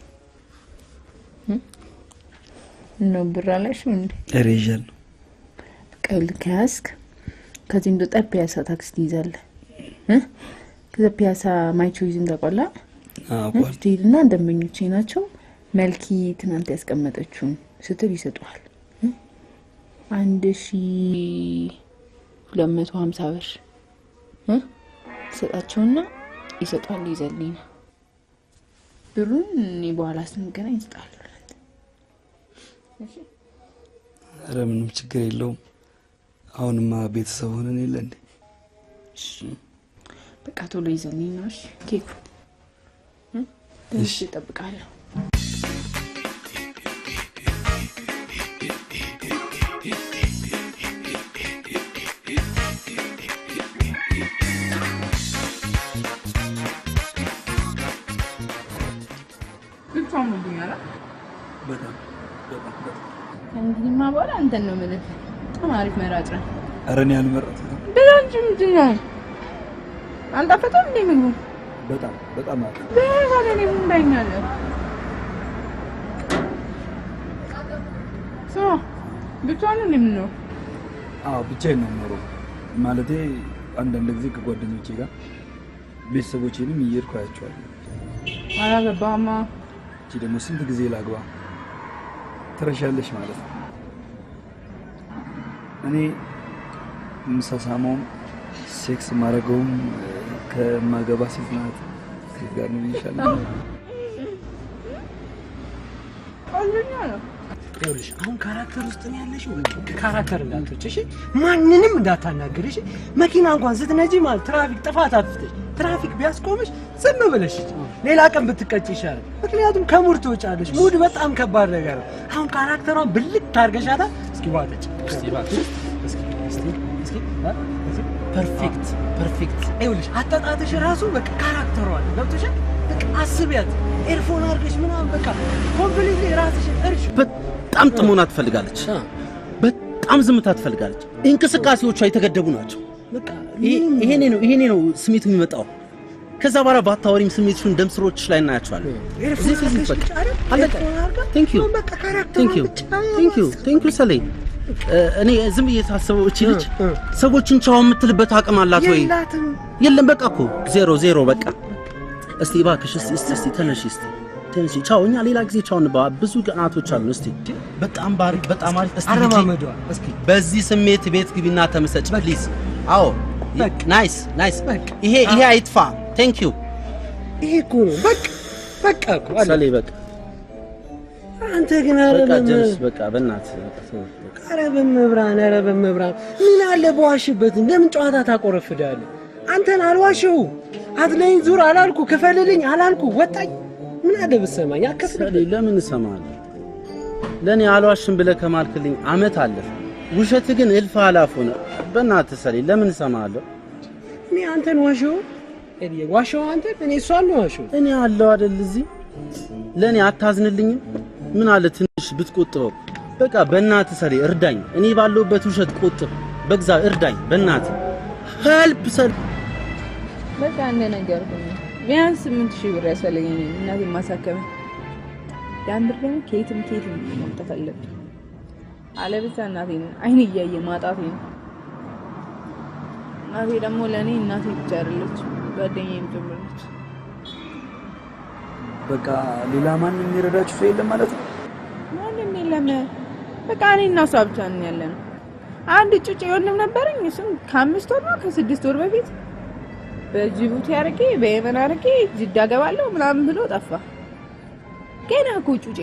ነው ብራ ላይ ሹን ሬጀል ነው ቀል ካስክ ከዚህ እንደጣ ፒያሳ ታክሲ ይዛለህ ከዛ ፒያሳ ማይቾ ይዝን ተቆላ ስቲልና እንደምኞቼ ናቸው። መልኪ ትናንት ያስቀመጠችውን ስትል ይሰጡሃል 1250 ብር ሰጣቸውና ይሰጣል። ይዘልኝ ብሩን እኔ በኋላ ስንገናኝ ይስጣል። እሺ ኧረ ምንም ችግር የለውም። አሁንማ ቤተሰብ ሆነን የለ እንዴ? እሺ በቃ ቶሎ ይዘልኝ ነው። እሺ ኬኩ እሺ እጠብቃለሁ። እንግዲህ ማባላ አንተን ነው ማለት አሪፍ መራጭ ነው። ኧረ እኔ አልመረጥም። በላንቺ ምንድን ነው አንተ ፈተው እንደ ምግቡ በጣም አሪፍ በዛሬ ምን እንዳይኛለህ ብቻህን ነው የምኖረው? አዎ ብቻዬን ነው የምኖረው። ማለቴ አንዳንድ ጊዜ ከጓደኞቼ ጋር ቤተሰቦቼንም እየሄድኩ አያቸዋለሁ። አላገባማ። እቺ ደግሞ ስንት ጊዜ ላግባ ትረሻለሽ ማለት ነው። እኔ ምሳሳማውም ሴክስ ማድረገውም ከማገባ ሴት ናት ጋር ነው ይሻላል። አንደኛ ነው ይኸውልሽ አሁን ካራክተር ውስጥ ነው ያለሽው። ካራክተር እንዳትወጪ እሺ፣ ማንንም እንዳታናግሪ እሺ። መኪና እንኳን ስትነጂ ማለት ትራፊክ ጥፋት አጥፍተሽ ትራፊክ ቢያስቆምሽ ዝም ብለሽ ሌላ ቀን ብትቀጭ ይሻላል። ምክንያቱም ከሙድ ትወጫለሽ። ሙድ በጣም ከባድ ነገር ነው። አሁን ካራክተሯን ብልጥ ታርገሻታል። እስኪ ዋጠጭ እስኪ እባክሽ እስኪ ፐርፌክት ፐርፌክት። ይኸውልሽ አጣጣትሽ ራሱ በቃ ካራክተሯ ነው። ገብቶሻል? በቃ አስቢያት ኤርፎን አድርገሽ ምናምን በቃ ኮምፕሊትሊ ራስሽን እርሽ። በጣም ጥሞና ትፈልጋለች። በጣም ዝምታ ትፈልጋለች። እንቅስቃሴዎቿ የተገደቡ ናቸው። በቃ ይሄኔ ነው ስሜቱ የሚመጣው። ከዛ በኋላ ባታወሪም ስሜትሽን ደም ስሮችሽ ላይ እናያቸዋለን። ቴንክ ዩ ሰሌ። እኔ ዝም ብዬ ሳስበው እቺ ልጅ ሰዎችን ቻው የምትልበት አቅም አላት ወይ? የለም በቃ እኮ ዜሮ በቃ። እስቲ እባክሽ እስቲ ተነሺ ተነሺ። ቻው፣ እኛ ሌላ ጊዜ ቻው እንባ። ብዙ ቀናቶች አሉ። እስቲ በጣም አሪፍ እስቲ አረማመዷ እስኪ በዚህ ስሜት ቤት ግቢና ተመሰጭ ፕሊዝ። አዎ ናይስ ይሄ አይጥፋ። ቴንክ ዩ። ይሄ እኮ ነው በቃ እኮ ሰሌ በቃ አንተ ግን በቃ በእናትህ ኧረ በመብራን ምን አለ በዋሽበት ለምን ጨዋታ ታቆረፍዳለህ? አንተን አልዋሽው አትለኝ ዙር አላልኩ ክፈልልኝ አላልኩ ወጣኝ። ምን አለ ብትሰማኝ አከፍልኝ። ለምን እሰማለሁ? ለኔ አልዋሽም ብለህ ከማልክልኝ አመት አለፈ። ውሸት ግን እልፍ አላፍ ሆነ። በእናትህ ሰሌ ለምን እሰማለሁ? እኔ አንተን ዋሽው አንተ እኔ እሷን ነው ዋሽው። እኔ አለው አይደል እዚህ ለኔ አታዝንልኝም? ምን አለ ትንሽ ብትቆጥበው። በቃ በእናትህ ሰሌ እርዳኝ። እኔ ባለውበት ውሸት ቆጥብ። በግዛ እርዳኝ በእናትህ ሄልፕ ሰሌ። በቃ እንደ ነገር ነው። ቢያንስ 8000 ብር ያስፈልገኛል እናቴን ማሳከም። ያን ብር ደግሞ ከየትም ማምጣት አለብኝ። አለበለዚያ እናቴን አይን እያየ ማጣቴ ነው። እናቴ ደግሞ ለኔ እናቴ ብቻ አይደለች ጓደኛዬም ጭምር ነች። በቃ ሌላ ማንም የሚረዳችሁ ሰው የለም ማለት ነው? ማንም የለም። በቃ እኔ እና እሷ ብቻ ነን ያለነው። አንድ ጩጬ ወንድም ነበረኝ። እሱም ከ5 ወር ነው ከ6 ወር በፊት በጅቡቲ አርቄ በየመን አርቄ ጅዳ ገባለሁ ምናምን ብሎ ጠፋ። ገና እኮ ጩጬ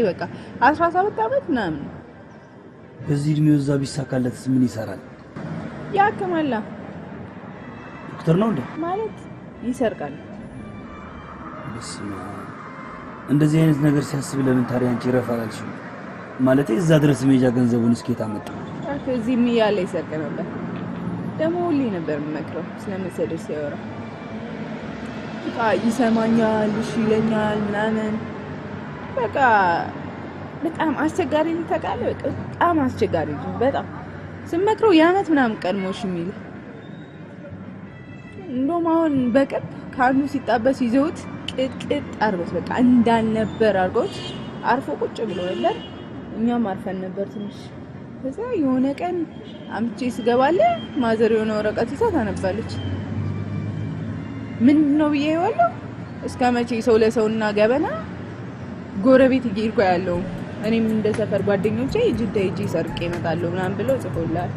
በቃ 17 አመት ምናምን። በዚህ እድሜው እዛ ቢሳካለትስ ምን ይሰራል? ያከማላ ዶክተር ነው እንዴ? ማለት ይሰርቃል። በስመ አብ። እንደዚህ አይነት ነገር ሲያስብ ለምን ታዲያ አንቺ ረፋላልሽ? ማለት እዛ ድረስ ሜጃ ገንዘቡን እስኪ ታመጣ? እዚህም እያለ ይሰርቅ ነበር። ደግሞ ሁሌ ነበር የምመክረው ስለመሰደድ ሲያወራ። በቃ ይሰማኛል፣ እሺ ይለኛል ምናምን። በቃ በጣም አስቸጋሪ ነው ታውቃለህ። በቃ በጣም አስቸጋሪ ነው። በጣም ስመክረው የዓመት ምናምን ቀድሞሽ የሚል እንደውም አሁን በቅርብ ካሉ ሲጣበስ ይዘውት ቅጥቅጥ አርበስ በቃ እንዳልነበር አርጎት አርፎ ቁጭ ብሎ ነበር። እኛም አርፈን ነበር ትንሽ። ከዛ የሆነ ቀን አምጪ ስገባለ ማዘር የሆነ ወረቀት ይዛ ታነባለች። ምን ነው ብዬ ይዋለው እስከ መቼ ሰው ለሰውና ገበና ጎረቤት ይgirko ያለው እኔም እንደ ሰፈር ጓደኞቼ ጅዳ ሂጂ ሰርቄ እመጣለሁ ምናምን ብለው ጽፎላል።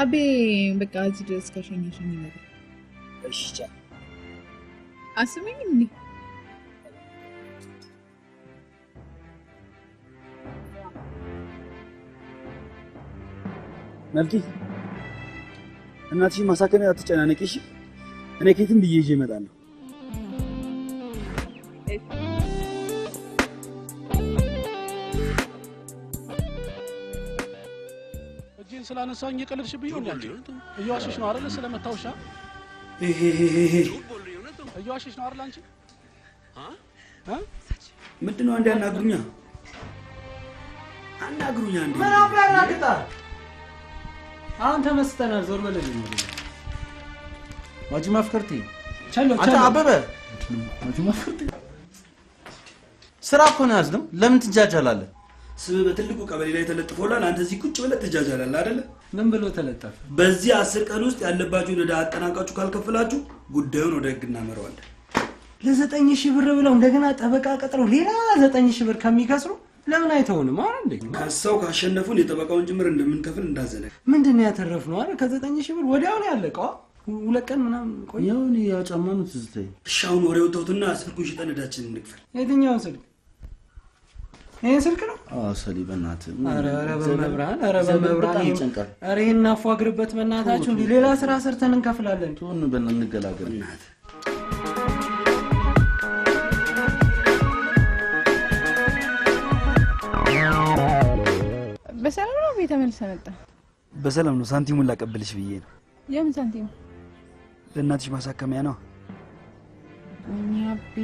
አቤ በቃ እዚህ ድረስ ከሸኘሽኝ ነው። እሺ ቻው። አስመኝ እንዴ መልቲ እናትሽ ማሳከሚያ አትጨናነቂ እሺ። እኔ ከየትም ብዬ ይዤ እመጣለሁ። እጄን ስላነሳኝ የቀለድሽብኝ ነው እንዴ? እየዋሽሽ ነው አይደል? ስለመታውሻ እየዋሽሽ ነው አይደል? አንቺ ምንድነው? አንዴ አናግሩኛ እንዴ። ምን አባራግጣ አንተ መስተናል ዞር በለልኝ። ማጂ ማፍከርቲ ቻሎ አንተ አበበ ማጂ ማፍከርቲ ስራ እኮ ነው ያዝነው። ለምን ትጃጃላለህ? ስም በትልቁ ቀበሌ ላይ ተለጥፎላል። አንተ እዚህ ቁጭ ብለህ ትጃጃላለህ አይደል? ምን ብሎ ተለጠፈ? በዚህ 10 ቀን ውስጥ ያለባችሁን ዕዳ አጠናቃችሁ ካልከፈላችሁ ጉዳዩን ወደ ህግ እናመራዋለን። ለ9,000 ብር ብለው እንደገና ጠበቃ ቀጥረው ሌላ 9,000 ብር ከሚከስሩ ለምን አይተውንም? አረ እንዴ ከሰው ካሸነፉን የጠበቃውን ጭምር እንደምንከፍል እንዳዘነግ። ምንድነው ያተረፍነው? አረ ከ9,000 ብር ወዲያው ነው ያለቀው። 2 ቀን ምናምን ቆይ። ያውን ያጫማኑ ትዝታይ። እሺ አሁን ወሬው ተውትና ስልኩን ሽጠን ዕዳችንን እንክፈል። የትኛውን ስልክ? ይሄን ስልክ ነው? አዎ ሰሊ በእናትህ። አረ በመብራን አረ ይሄን አፏግርበት በእናታችሁ። እንዴ ሌላ ስራ ሰርተን እንከፍላለን። ቶን በእናትህ እንገላገል። በሰላም ነው ቤተ መልስ መጣ? በሰላም ነው። ሳንቲሙን ላቀብልሽ ብዬ ነው። የምን ሳንቲም? ለእናትሽ ማሳከሚያ ነው። አቢ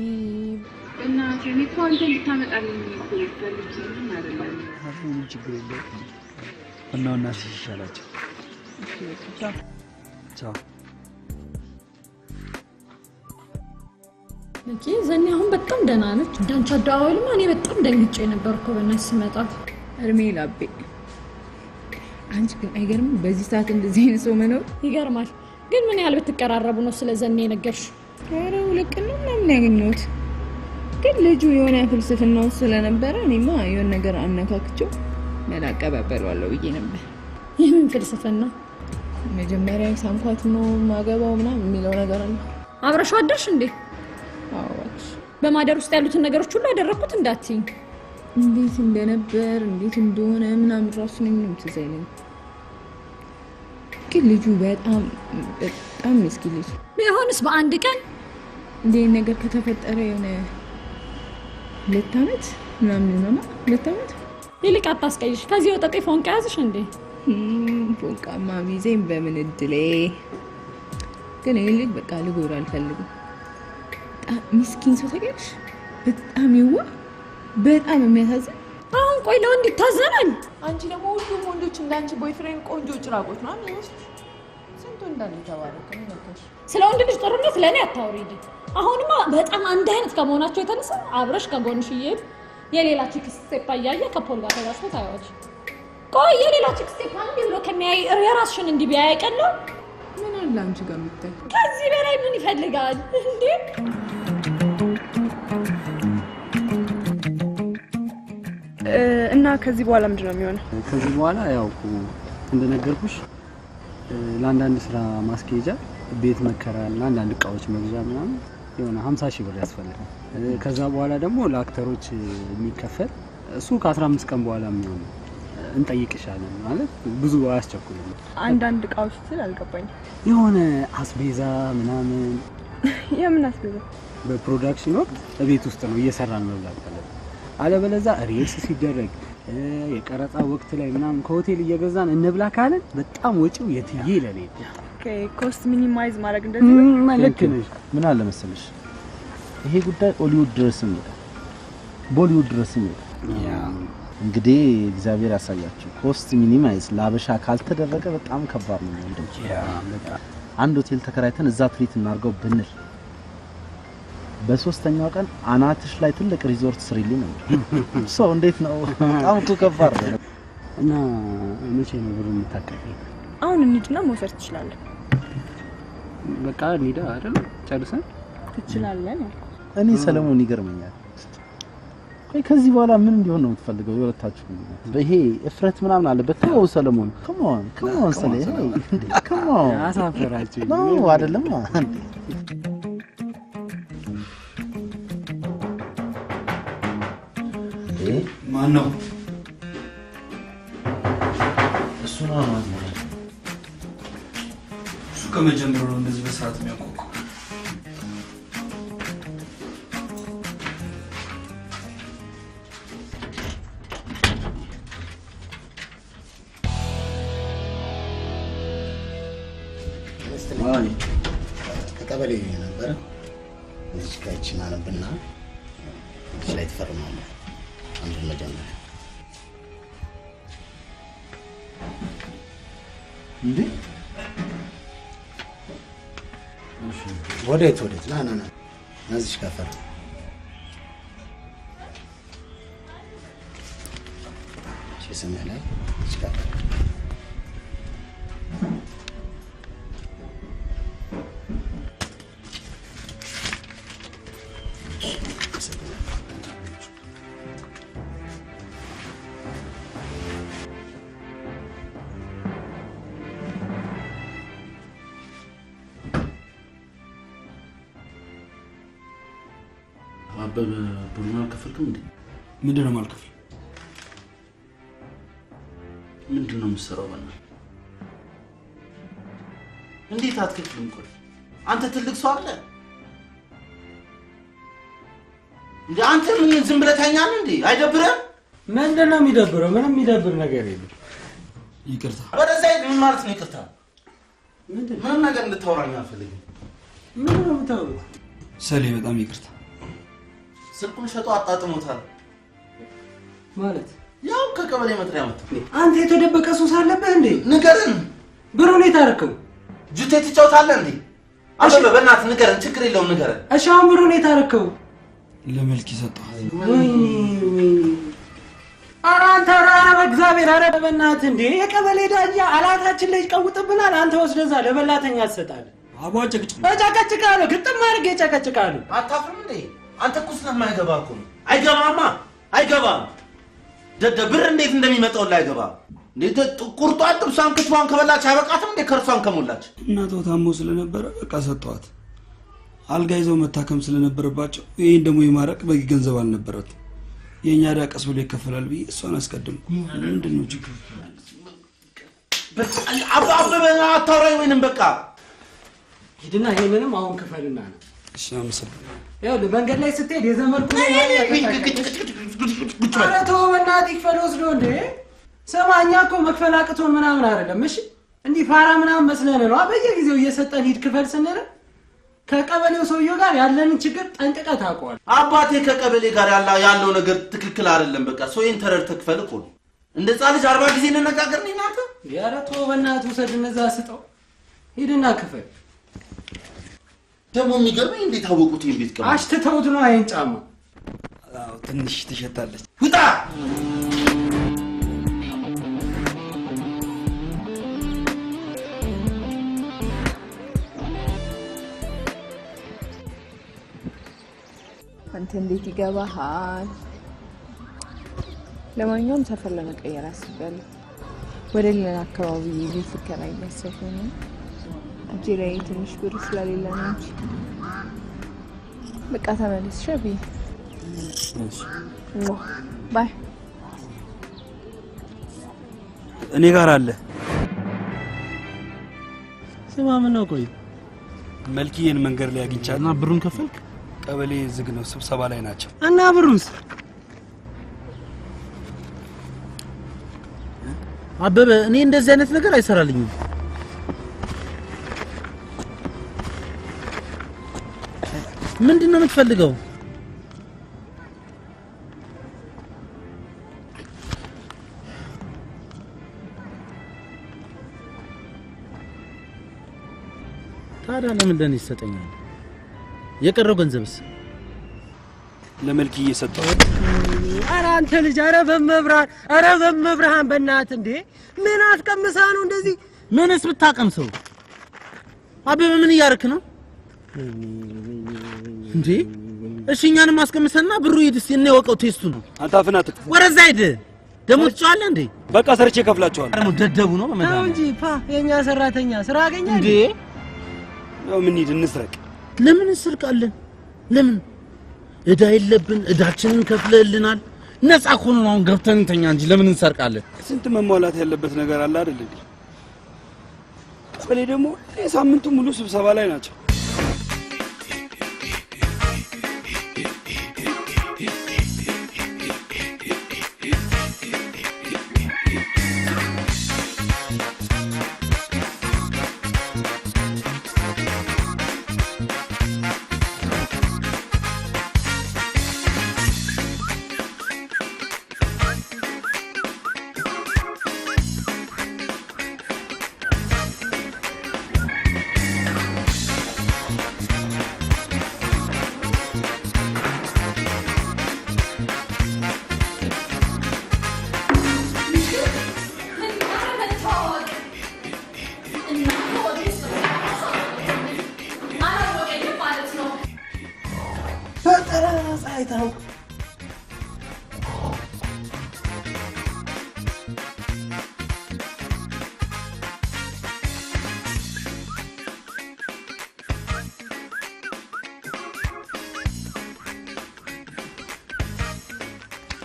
እናቴ እኔ እኮ አንተ ልታመጣልኝ እኮ ፈልጌ ምን አይደለም። ምንም ችግር የለውም። እናው እናትሽ ይሻላቸው። ቻው ቻው። ነቂ ዘኔ አሁን በጣም ደህና ነች። እንዳንቺ አደዋወልማ እኔ በጣም ደንግጬ ነበር እኮ በእናትሽ ስመጣት። እርሜ ላቤ አንቺ ግን አይገርም? በዚህ ሰዓት እንደዚህ አይነት ሰው መኖር ይገርማል። ግን ምን ያህል ብትቀራረቡ ነው ስለዘኔ ነገርሽ? ኧረ 2 ቀን ነው ምናምን ያገኘሁት። ግን ልጁ የሆነ ፍልስፍናው ስለነበረ እኔማ የሆነ ነገር አነካክቸው መላቀባበለዋለሁ ብዬ ነበር። የምን ፍልስፍና? መጀመሪያ ሳንኳት ነው ማገባው ምናምን የሚለው ነገር አለ። አብረሽው አደርሽ እንዴ? አዎ። በማደር ውስጥ ያሉትን ነገሮች ሁሉ አደረኩት እንዳትይኝ። እንዴት እንደነበር እንዴት እንደሆነ ምናምን ራሱ ነው ምንም ትዝ አይለኝም። ግን ልጁ በጣም ምስኪን ልጅ ቢሆንስ በአንድ ቀን እንዴ ነገር ከተፈጠረ የሆነ 2 ዓመት ምናምን ነው። 2 ዓመት ይልቅ አታስቀይሽ። ከዚህ ወጣጤ ፎንቃ ያዝሽ እንዴ? ፎንቃማ ቢዜም በምን እድሌ። ግን ይሄ ልጅ በቃ ልጎራ አልፈልግም። ምስኪን ሰው ተገኝሽ በጣም ይዋ በጣም የሚያሳዝን። አሁን ቆይ ለወንድ ይታዘናል? አንቺ ደግሞ ሁሉም ወንዶች እንዳንቺ ቦይፍሬንድ ቆንጆ ጭራቆች ነው የሚመስሉሽ። ስንቱ እንዳለ ተባረከ ነው። ስለ ወንድ ልጅ ጥሩነት ለኔ አታውሪድ። አሁንማ በጣም አንድ አይነት ከመሆናቸው የተነሳ አብረሽ ከጎንሽ ይሄድ የሌላ ቺክ ስቴፕ አያየ ከፖል ጋር ተጋስቶ ታያለሽ። ቆይ የሌላ ቺክ ስቴፕ አንድ ብሎ ከሚያይ የራስሽን እንዲህ ቢያይ አይቀለው? ምን አለ አንቺ ጋር የምታይ? ከዚህ በላይ ምን ይፈልጋል እንዴ? እና ከዚህ በኋላ ምንድነው የሚሆነው? ከዚህ በኋላ ያው እንደነገርኩሽ ለአንዳንድ ስራ ማስኬጃ ቤት መከራና አንዳንድ እቃዎች መግዣ ምናምን የሆነ 50,000 ብር ያስፈልጋል። ከዛ በኋላ ደግሞ ለአክተሮች የሚከፈል እሱ ከ15 ቀን በኋላ የሚሆን እንጠይቅሻለን። ማለት ብዙ አያስቸኩልም። አንዳንድ እቃዎች ስል አልገባኝም። የሆነ አስቤዛ ምናምን። የምን አስቤዛ? በፕሮዳክሽን ወቅት ቤት ውስጥ ነው እየሰራን መብላት ያለብን። አለበለዚያ ሬስ ሲደረግ የቀረጻ ወቅት ላይ ምናምን ከሆቴል እየገዛን እንብላ ካለን በጣም ወጪው የትዬ ለኔ። ኦኬ ኮስት ሚኒማይዝ ማድረግ እንደዚህ ነው። ልክ ነሽ። ምን አለ መሰለሽ ይሄ ጉዳይ ሆሊውድ ድረስም ይላል ቦሊውድ ድረስም ይላል። ያ እንግዲህ እግዚአብሔር ያሳያችሁ። ኮስት ሚኒማይዝ ላበሻ ካልተደረገ በጣም ከባድ ነው እንደዚህ። ያ አንድ ሆቴል ተከራይተን እዛ ትሪት እናርገው ብንል በሶስተኛው ቀን አናትሽ ላይ ትልቅ ሪዞርት ስሪልኝ ነው። ሰው እንዴት ነው? በጣም ከባድ ነው። እና መቼ ነው ብሩ የምታቀበኝ? አሁን እንሂድና መውሰድ ትችላለህ። በቃ እንሂዳ አይደል? ጨርሰን ትችላለን። እኔ ሰለሞን ይገርመኛል። ቆይ ከዚህ በኋላ ምን እንዲሆን ነው የምትፈልገው? የወጣችሁ ይሄ እፍረት ምናምን አለበት። ተው ሰለሞን፣ ከሞን ሰለሞን፣ ከሞን አሳፈራችሁ ነው አይደለም? ማን ነው? እሱ ነው ማለት እሱ ከመጀመሩ ነው እንደዚህ በሰዓት የሚያቆቁ። ከቀበሌ ነበረ እዚህ ከቺና ነብና እዚህ ላይ ተፈርማለህ። አንዱ መጀመሪያ እንዴ ወዴት ና እዚህ ከፈር ስምህ ላይ እዚህ ከፈር አበበ ብሩን አልከፈልክም እንዴ? ምንድነው ማልከፍል? ምንድነው የምትሰራው? እንዴት አትከፍልም? ቆይ አንተ ትልቅ ሰው አለ እንዴ? አንተ ምን ዝም ብለህ ተኛለህ እንዴ? አይደብርህም? ምንድነው የሚደብረው? ምንም የሚደብር ነገር የለም። ይቅርታ። ወደዛ ምን ማለት ነው ይቅርታ? ምንም ነገር እንድታወራኝ አልፈልግም። ምን ነው የምታወሩት? ሰሌ በጣም ይቅርታ። ስልኩን ሸጦ አጣጥሞታል ማለት ያው ከቀበሌ መጥሪያ መጣ። አንተ የተደበቀ ሱስ አለብህ እንዴ? ንገረን። ብሩን የታረከው? ጁቴ ትጫወታለህ እንዴ? አበበ በእናትህ ንገረን፣ ችግር የለውም ንገረን። እሺ አሁን ብሩን የታረከው? ለመልክ ይሰጣል። ኧረ አንተ ኧረ በእግዚአብሔር ኧረ በእናትህ እንዴ! የቀበሌ ዳኛ አላታችን ላይ ይቀውጥብናል። አንተ ወስደዛ ለበላተኛ ትሰጣለህ። አቧጭቅጭቅ እጨቀጭቃለሁ፣ ግጥም አድርጌ እጨቀጭቃለሁ። አታፍርም እንዴ? አንተ እኮ ስለማይገባ እኮ ነው። አይገባማ፣ አይገባም። ብር እንዴት እንደሚመጣው ላይ አይገባም። እንዴ ቁርጧን ጥብሷን ክትፏን ከበላች አይበቃትም እንዴ? ከርሷን ከሞላች እናቷ ታሞ ስለነበረ በቃ ሰጠዋት። አልጋ ይዘው መታከም ስለነበረባቸው ይሄን ደግሞ የማረቅ በቂ ገንዘብ አልነበረት። የኛ ዕዳ ቀስ ብሎ ይከፈላል ብዬ እሷን አስቀድምኩ። ምንድነው ችግሩ? አበበ አታውራኝ ወይንም በቃ ሂድና ይሄንንም አሁን ክፈልና ነው። እሺ አመሰግናለሁ። ያው መንገድ ላይ ስትሄድ የዘመድኩ ኧረ ተው በእናትህ ይክፈል ወስዶ እንዴ። ስማ እኛ እኮ መክፈል አቅቶን ምናምን አይደለም። እሺ እንዲህ ፋራ ምናምን መስለን ነው በየጊዜው እየሰጠን ሂድ ክፈል ስንል ከቀበሌው ሰውዬው ጋር ያለንን ችግር ጠንቅቀህ ታውቀዋለህ። አባቴ ከቀበሌ ጋር ያለው ነገር ትክክል አይደለም። በቃ ሰውዬን ተረድተህ ክፈል እኮ ነው። እንደዛ ልጅ 40 ጊዜ እንነጋገር ነው እናንተ። ኧረ ተው በእናትህ ውሰድ፣ እነዛ ስጠው፣ ሂድና ክፈል። ደግሞ የሚገርመኝ እንዴት አወቁት? ይሄን ቤት ቀበሌ አሽትተውት ነው አይን ጫማ። አዎ ትንሽ ትሸታለች። ውጣ! አንተ እንዴት ይገባሃል? ለማንኛውም ሰፈር ለመቀየር አስቤያለሁ። ወደ ሌላ አካባቢ ቤት ልከራይ እያሰብኩ ነው። እጄ ላይ ትንሽ ብር ስለሌለ ነው እንጂ በቃ ተመለስ። ሸቢ ባይ። እኔ ጋር አለ። ስማ ምን ነው? ቆይ መልኪዬን መንገድ ላይ አግኝቻለሁ። እና ብሩን ከፈልክ? ቀበሌ ዝግ ነው፣ ስብሰባ ላይ ናቸው። እና ብሩንስ? አበበ እኔ እንደዚህ አይነት ነገር አይሰራልኝም። ምንድነው የምትፈልገው? ታዲያ ለምን ደን ይሰጠኛል? የቀረው ገንዘብስ? ለመልኪዬ ሰጠው። ኧረ አንተ ልጅ ኧረ በመብርሃን በእናትህ እንዴ! ምን አትቀምሳ ነው እንደዚህ? ምንስ ብታቀምሰው? አበበ ምን እያደረክ ነው እንዴ? እሺ እኛንም አስቀምሰና ብሩ ሂድ እስቲ እንወቀው ቴስቱ ነው። አንተ አፍና ትክፈል። ወረዛ ሂድ። ደሞ ትጫዋለህ እንዴ? በቃ ሰርቼ ከፍላቸዋለሁ። ደግሞ ደደቡ ነው በመዳን ነው እንጂ ፋ የኛ ሰራተኛ ስራ አገኘ እንዴ? ያው ምን ሂድ እንስረቅ። ለምን እንስርቃለን? ለምን እዳ የለብን? እዳችንን ከፍለልናል። ነፃ ሆኖ ነው ገብተን እንተኛ እንጂ ለምን እንሰርቃለን? ስንት መሟላት ያለበት ነገር አለ አይደል እንዴ? ቀበሌ ደግሞ የሳምንቱ ሙሉ ስብሰባ ላይ ናቸው።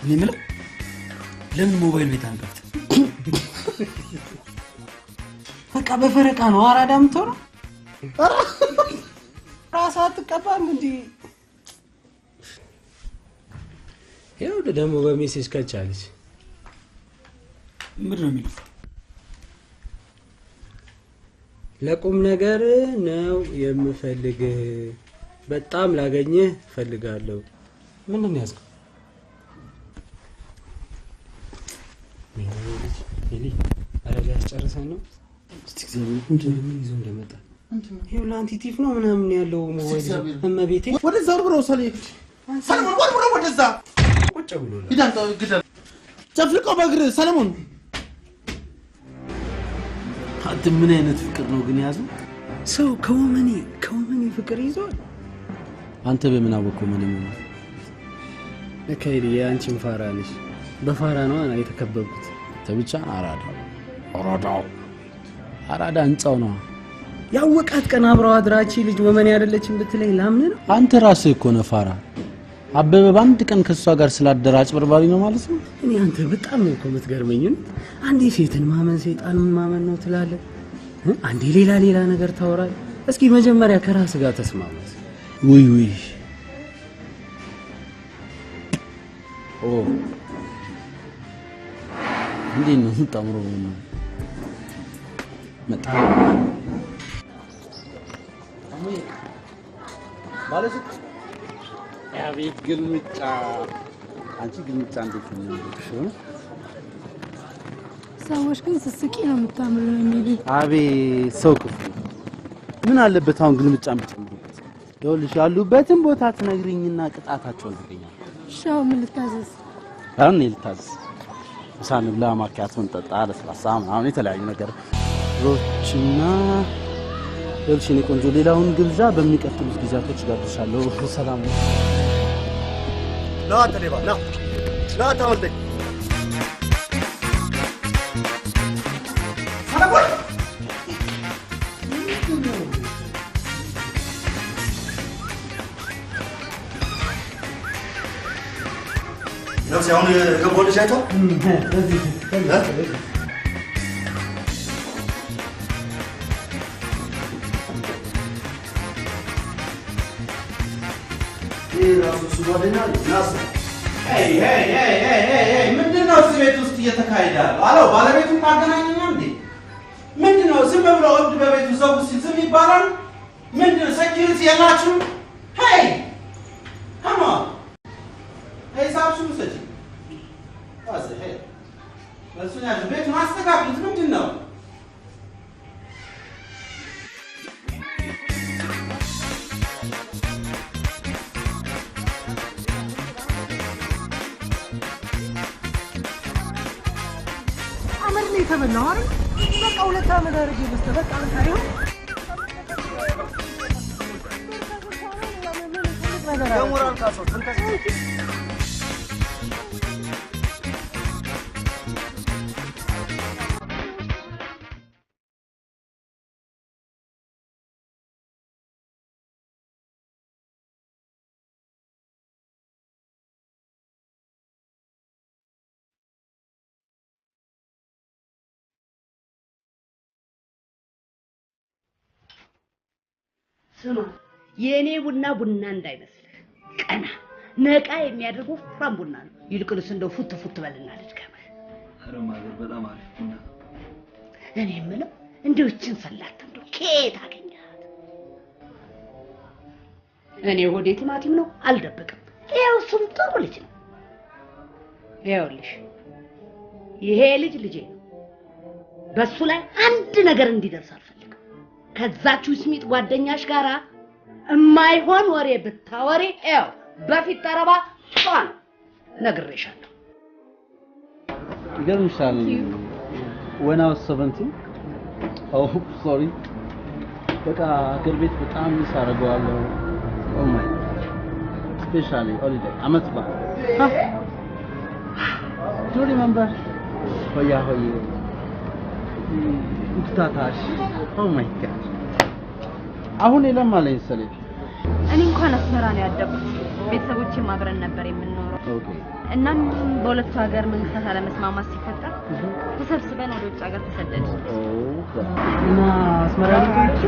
እኔ የምለው ለምን ሞባይል ቤት አንከፍት? በቃ በፈረቃ ነው አራዳ የምትሆነው። ራስህ አትቀባም እንዴ? ይኸው ደግሞ በሜሴጅ ከቻለች ምንድን ነው የሚለው? ለቁም ነገር ነው የምፈልግህ፣ በጣም ላገኝህ እፈልጋለሁ። ምንድን ነው ያዝከው? ሄሊ አረጋ ያስጨርሰን ነው። እስቲ እግዚአብሔር ምን ይዞ እንደመጣ ይኸው ለአንቲቲፍ ነው ምናምን ያለው ሞባይል እመቤቴ። ወደዛ ብሮ ሰለሞን ወርብሮ ወደዛ ቁጭ ብሎ ይዳንታ ግዳል ጨፍልቆ በእግር ሰለሞን። አንተ ምን አይነት ፍቅር ነው ግን ያዘው? ሰው ከወመኔ ፍቅር ይዟል። አንተ በምን አወቀው? ምን ነው ለካይዲ ያንቺን ፋራ ነሽ። በፋራ ነው የተከበብኩት። ተብቻ አራዳ አንጻው ነው ያወቃት ቀን አብረው አድራቺ ልጅ ወመኔ አይደለችም ብትለኝ ላምን ነው። አንተ ራስህ እኮ ነው ፋራ። አበበ በአንድ ቀን ከሷ ጋር ስላደራጭ በርባሪ ነው ማለት ነው። እኔ አንተ በጣም ነው እኮ የምትገርመኝ። አንዴ ሴትን ማመን ሰይጣንን ማመን ነው ትላለህ፣ አንዴ ሌላ ነገር ታወራለህ። እስኪ መጀመሪያ ከራስ ጋር ተስማማ። ውይ እንዴ ነው ተጣምሮ ነው መጣ ማለት አቤት ግልምጫ። አንቺ ግልምጫ እንዴት ነው? ሰዎች ግን ስስቂ ነው የምታምሩ ነው የሚሉ። አቤት ሰው ክፉ ምን አለበት አሁን ግልምጫ የምትጨምሩበት? ይኸውልሽ ያሉበትን ቦታ ትነግሪኝና ቅጣታቸውን ትገኛለሽ። ሻው ምን ልታዘዝ? አሁን ልታዘዝ ምሳን ብላ ማኪያቶን ጠጣ ለስላሳ ምናምን የተለያዩ ነገር ሮችና ይኸውልሽ እኔ ቆንጆ ሌላውን ግብዣ በሚቀጥሉት ጊዜያቶች ጋብሻለሁ። ሰላም ነው። ና ተሌባ ና ታወልደኝ ሰላም ነው ሲያውን ገቦልሽ አይቶ ምንድነው እዚህ ቤት ውስጥ እየተካሄደ ያለው? አለው ባለቤቱን ታገናኘኛ እንዴ? ምንድነው ዝም ብሎ እብድ በቤቱ ዘው ሲል ዝም ይባላል? ምንድነው ሴኩሪቲ የላችሁም? ሄይ ካም ኦን ሄይ ሳብሱ ሰጂ ዋዘ ሄይ ለሱኛ ቤት ማስተካከሉት ምንድነው? ተበላው አይደል? በቃ 2 አመት አረገ በስተ በቃ ታሪው የሞራል ካሶት ስማ የኔ ቡና እንዳይመስልህ ቀና ነቃ የሚያደርገው ፍራም ቡና ነው። ይልቅልስ እንደው ፉት በልና ልድገምህ። ኧረ ማዘር በጣም አሪፍ ቡና። እኔ የምለው እንደው እችን ሰላት እንደው ከየት አገኛት? እኔ ሆዴ ቲማቲም ነው አልደብቅም። ይኸው እሱም ጥሩ ልጅ ነው። ይኸውልሽ ይሄ ልጄ ነው። በሱ ላይ አንድ ነገር እንዲደርስ አልፈልግም። ከዛችሁ ስሚት ጓደኛሽ ጋራ የማይሆን ወሬ ብታወሪ ያው በፊት ጠረባ ጧን ነግሬሻለሁ። ይገርምሻል when I was 17 oh sorry በቃ አገር ቤት በጣም ሚስ አደርገዋለሁ። oh my especially holiday አመት በዓል do you remember ሆያ እንታታሽ oh my god አሁን የለም አለኝ ሰለኝ። እኔ እንኳን አስመራ ነው ያደግኩት። ቤተሰቦቼም አብረን ነበር የምንኖረው። ኦኬ። እናም በሁለቱ ሀገር መንግስታት አለመስማማት ሲፈጠር ተሰብስበን ወደ ውጭ ሀገር ተሰደድን። እና አስመራ ልጅ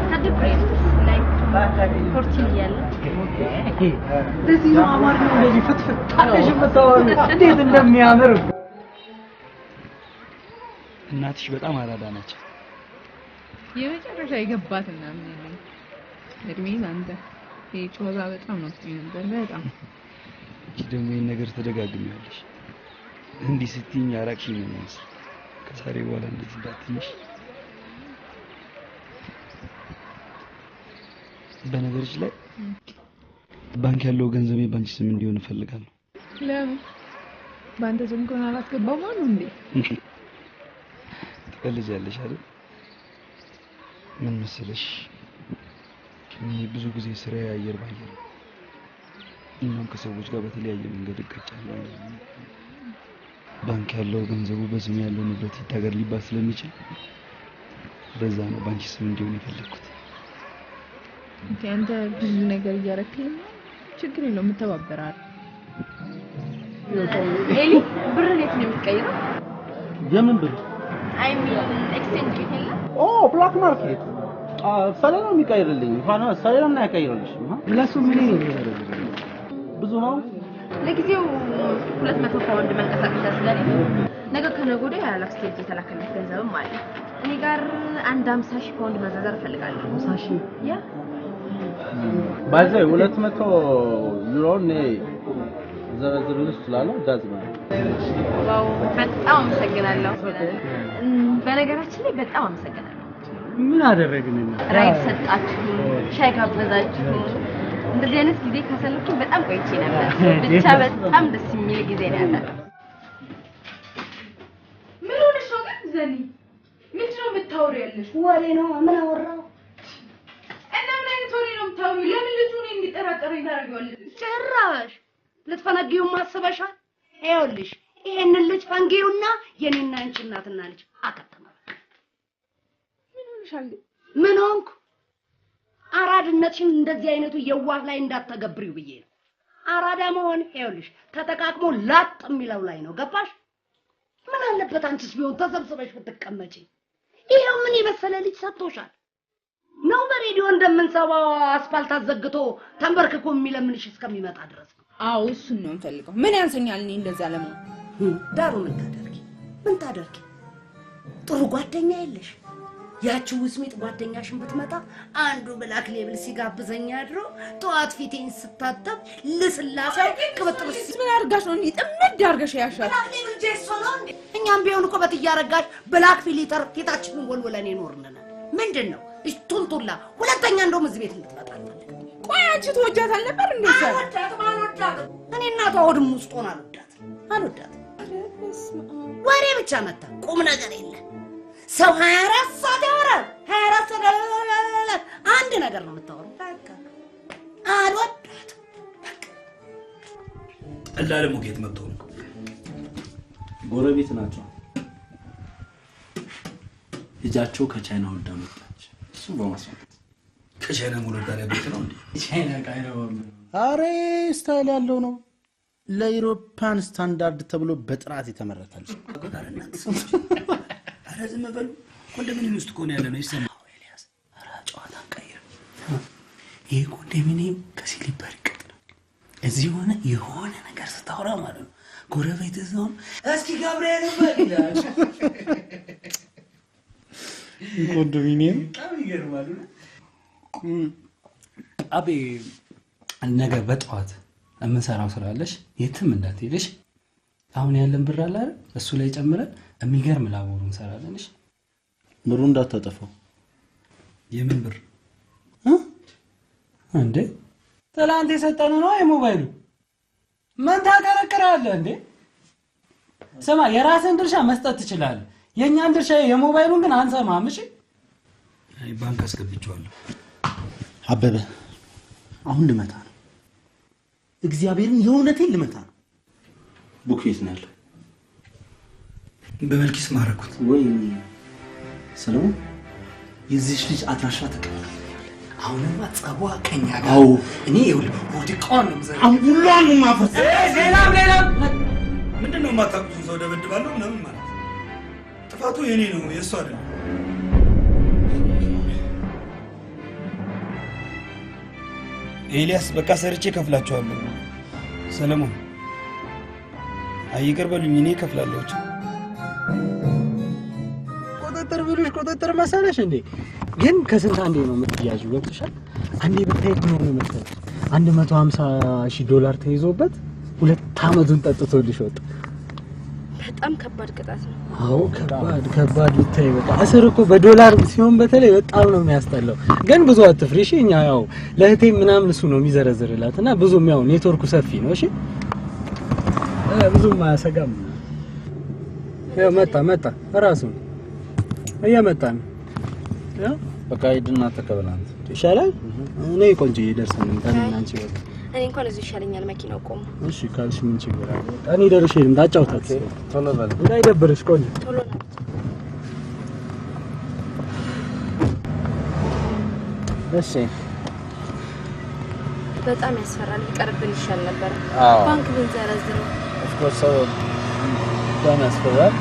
ከድብሬት ላይ 14 እያለ እዚህ ነው አማርኛ እንደዚህ ፍትፍት ታለሽ መታወሩ እንዴት እንደሚያምር እናትሽ በጣም አራዳ ናቸው። የመጨረሻ የገባትና ምን ነው እድሜ አንተ ጮዛ በጣም ነው ነበር በጣም እቺ ደግሞ ይሄን ነገር ተደጋግሚያለሽ። እንዲህ ስትይኝ አራቅሽኝ ነው ማለት ከዛሬ በኋላ እንደዚህ እንዳትይሽ። በነገርሽ ላይ ባንክ ያለው ገንዘቤ ባንቺ ስም እንዲሆን እፈልጋለሁ። ለምን ባንተ ስም እንኳን አላስገባም ነው እንዴ? ትቀልጃለሽ አይደል? ምን መሰለሽ እኔ ብዙ ጊዜ ስራ አየር ባየር እናም ከሰዎች ጋር በተለያየ መንገድ እጋጫለሁ። ባንክ ያለው ገንዘቡ በስም ያለው ንብረት ይታገር ሊባል ስለሚችል በዛ ነው ባንቺ ስም እንዲሆን የፈለኩት። አንተ ብዙ ነገር እያረክልኝ ችግር የለውም ተባበራል። ኤሊ ብር የት ነው የምትቀይረው? የምን ብር? አይ ሚን ኤክስቼንጅ ይሄላ ብላክ ማርኬት ሰሌ ነው የሚቀይርልኝ። እንኳን ሰሌ ነው የማይቀይርልሽ። ለሱ ምን ነው ብዙ ነው። ለጊዜው 200 ፓውንድ መንቀሳቀሻ ስለሌለ ነገ ከነገ ወዲያ ያላክስቴጅ የተላከለት ገንዘብም አለ። እኔ ጋር አንድ 50,000 ፓውንድ መዘዘር እፈልጋለሁ። 50,000 ያ ባይዘይ 200 ዩሮ ነው ዘረዝርልሽ ስላለው ዳዝ ነው። ዋው በጣም አመሰግናለሁ። በነገራችን ላይ በጣም አመሰግናለሁ። ምን አደረግንና ራይት ሰጣችሁ፣ ሻይ ጋበዛችሁ። እንደዚህ አይነት ጊዜ ካሳለፍኩኝ በጣም ቆይቼ ነበር። ብቻ በጣም ደስ የሚል ጊዜ ነው ያሳለፍኩት። ምን ሆነሽ ነው ግን ዘኒ? ምንድነው የምታወሪው ያለሽ? ወሬ ነው። ምን አወራው? እና ምን አይነት ወሬ ነው የምታወሪው? ለምን ልጁ እኔን እንዲጠራጠረኝ ታደርጊዋለሽ? ጭራሽ ልትፈነጊው ማስበሻል? ይኸውልሽ ይሄንን ልጅ ፈንጊውና የኔና አንቺ እናትና ልጅ አከተመ። ምን ሆነሻል? ምን ሆንኩ? አራድነትሽን እንደዚህ አይነቱ የዋህ ላይ እንዳትተገብሪው ብዬ ነው። አራዳ መሆን ይኸውልሽ ተጠቃቅሞ ላጥ የሚለው ላይ ነው። ገባሽ? ምን አለበት አንቺስ ቢሆን ተሰብስበሽ ብትቀመጪ? ይሄው ምን የመሰለ ልጅ ሰጥቶሻል ነው። በሬዲዮ እንደምንሰማው አስፋልት አዘግቶ ተንበርክኮ የሚለምንሽ እስከሚመጣ ድረስ ነው። አዎ እሱን ነው የምፈልገው። ምን ያንሰኛል እኔ እንደዛ ለምን? ዳሩ ምን ታደርጊ? ጥሩ ጓደኛ የለሽ? ያቺ ውስሚት ጓደኛሽን ብትመጣ አንዱ ብላክ ሌብል ሲጋብዘኝ አድሮ ጠዋት ፊቴን ስታጠብ ልስላሴ ቅብጥርስ ምን አድርጋሽ ነው እንዴ ጥምድ አድርገሽ ያሻል? ብላክ ሌብል ጄሶ ነው እንዴ? እኛም ቢሆን እኮ በትያረጋሽ ብላክ ፊሊተር ፊታችንን ወልወለን ይኖርነናል። ምንድነው ቱልቱላ? ሁለተኛ እንደውም እዚህ ቤት እንድትመጣ አልፈልግም። ቆይ አንቺ ትወጃታል ነበር እንዴ? አልወዳትም። እኔ እናቷ ወድም ውስጥ ሆና አልወዳትም። ወሬ ብቻ መጣ፣ ቁም ነገር የለ። ሰው 24 ሰዓት ያወራል። 24 ሰዓት አንድ ነገር ነው የምታወራው። በቃ አልወዳትም። እንዳለ ሙጌት መጥቶ ነው። ጎረቤት ናቸው። ልጃቸው ከቻይና ወልዳ መጣች። እሱ በማስፈት ከቻይና ወልዳ ያለበት ነው እንዴ? ቻይና ካይሮ አሬ ስታይል ያለው ነው። ለዩሮፓን ስታንዳርድ ተብሎ በጥራት የተመረተ ልጅ። አረ ዝም በሉ። ኮንዶሚኒየም ውስጥ እኮ ነው ያለ ነው ይሰማው። ኤልያስ አረ ጨዋታን ቀይር። ይሄ ኮንዶሚኒየም ከሲሊፐር ይቀጥላል። እዚህ የሆነ ነገር ስታወራ ማለት ነው ጎረቤት እዛው እስኪ ገብርኤል ይባላል። ኮንዶሚኒየም በጣም ይገርማል። አቤ ነገ በጠዋት የምንሰራው ስራ አለሽ፣ የትም እንዳትሄድሽ። አሁን ያለን ብር አለ አይደል? እሱ ላይ ጨምረን የሚገርም ላቦሩ እንሰራለንሽ። ብሩ እንዳታጠፋው። የምን ብር እንዴ? ትላንት የሰጠነው ነው የሞባይሉ። ምን ታከረክራለህ እንዴ? ስማ፣ የራስን ድርሻ መስጠት ትችላለህ። የኛን ድርሻ የሞባይሉን ግን አንሰማም። እሺ? አይ ባንክ አስገብቼዋለሁ። አበበ አሁን ልመታ ነው። እግዚአብሔርን የእውነቴን ልመታ ነው። ቡኬት ነው ያለው። በመልኪስ ማረኩት ወይ ሰለሞን፣ የዚህ ልጅ አድራሻ ተቀበል። አሁንማ ጸቧ ከኛ ጋር እኔ ይኸውልህ ወድቀዋን ነው የምዘረው አንጉላን ማፈስ ሌላም ምንድነው የማታውቁትን ሰው ደበድባለሁ ምናምን ማለት ጥፋቱ የኔ ነው የእሱ አይደለም። ኤልያስ በቃ ሰርቼ ከፍላቸዋለሁ። ሰለሞን አይቅር በሉኝ እኔ ከፍላለሁ። ቁጥጥር ብሉሽ ቁጥጥር መሰለሽ እንዴ? ግን ከስንት አንዴ ነው የምትያዥው ገብቶሻል? አንዴ ብታይት ነው መሰለሽ $150,000 ተይዞበት 2 ዓመቱን ጠጥቶልሽ ወጣ። በጣም ከባድ ቅጣት ነው። አዎ ከባድ ብታይ በቃ እስር እኮ በዶላር ሲሆን በተለይ በጣም ነው የሚያስጠላው። ግን ብዙ አትፍሪ እሺ። እኛ ያው ለእህቴ ምናምን እሱ ነው የሚዘረዝርላት እና ብዙም ያው ኔትወርኩ ሰፊ ነው እሺ። ብዙም አያሰጋም። ያው መጣ እራሱ እየመጣ ነው። ያው በቃ ሂድና ተቀበላንት ይሻላል። እኔ ቆንጆ ይደርሰን እንኳን አንቺ በቃ እኔ እንኳን እዚህ ይሻለኛል መኪናው ቆሞ። እሺ ካልሽ ምን ችግር አለ? እኔ ደርሼ ልምጣ አጫውታት። ቶሎ በል እንዳይደብርሽ ቆንጆ። ቶሎ ነው። እሺ በጣም ያስፈራል። ይቀርብን ይሻል ነበር። ባንክ ብንዘረዝረው ኦፍ ኮርስ በጣም ያስፈራል።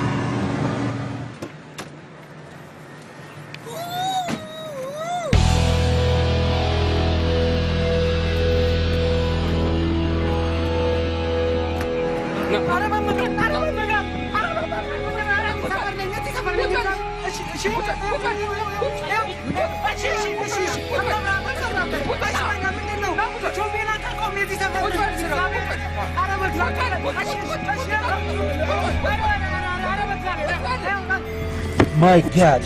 My God.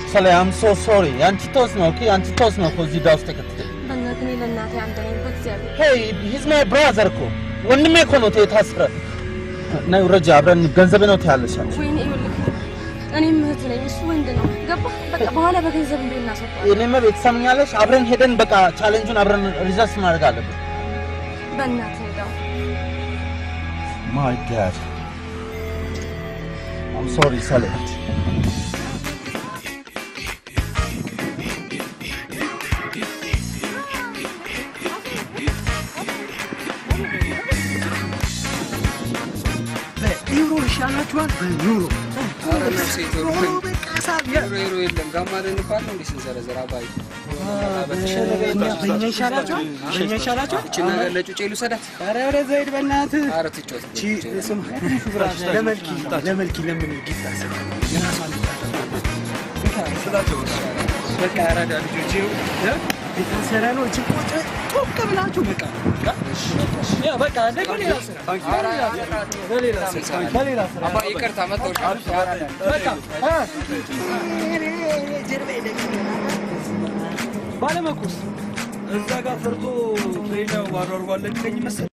Sally, I'm so sorry. Auntie toss no, okay? Auntie toss no, cause you don't take it. በእናትህ እኔ ለእናቴ አንተ ነኝ በእግዚአብሔር። Hey, he's my brother እኮ ወንድሜ እኮ ነው የታሰረ። ነይ ውረጃ አብረን ገንዘብ ነው ትያለሽ አንቺ። ወይኔ ይኸውልህ እኔም እህት ነኝ እሱ ወንድ ነው ገባህ? በቃ በኋላ በገንዘብ እንዴት እናስወጣለን? እኔማ ቤተሰብኛለሽ አብረን ሄደን በቃ ቻሌንጁን አብረን ሪዘርቭ ማድረግ አለብን። በእናትህ ሄዳው My God. I'm sorry, Sally. ዩሮ ይሻላችኋል በዩሮ አረ ነው ሴቶሩ ዩሮ የለም ጋማለ እንባል ነው እንዴ ስንዘረዘር አባይ በእኛ ይሻላችኋል በእኛ ይሻላችኋል እቺ ነገር ለጩጬ ልውሰዳት አረ ወደ ዘይድ በእናትህ አረ ትጮት እቺ ስም ለመልኪ ለምን ጊፍት አሰራ የራሷን ስላቸው በቃ አራዳ ልጆች የታሰረ ነው እቺ ቁጭ ቶክ ብላችሁ በቃ ያ በቃ ለሌላ ስራ አባ ይቅርታ መጣሁሽ በቃ ባለመኩስ እዛ ጋር ፈርቶ ፍሬዳው ዋሯሯል ለሚለኝ መሰለኝ።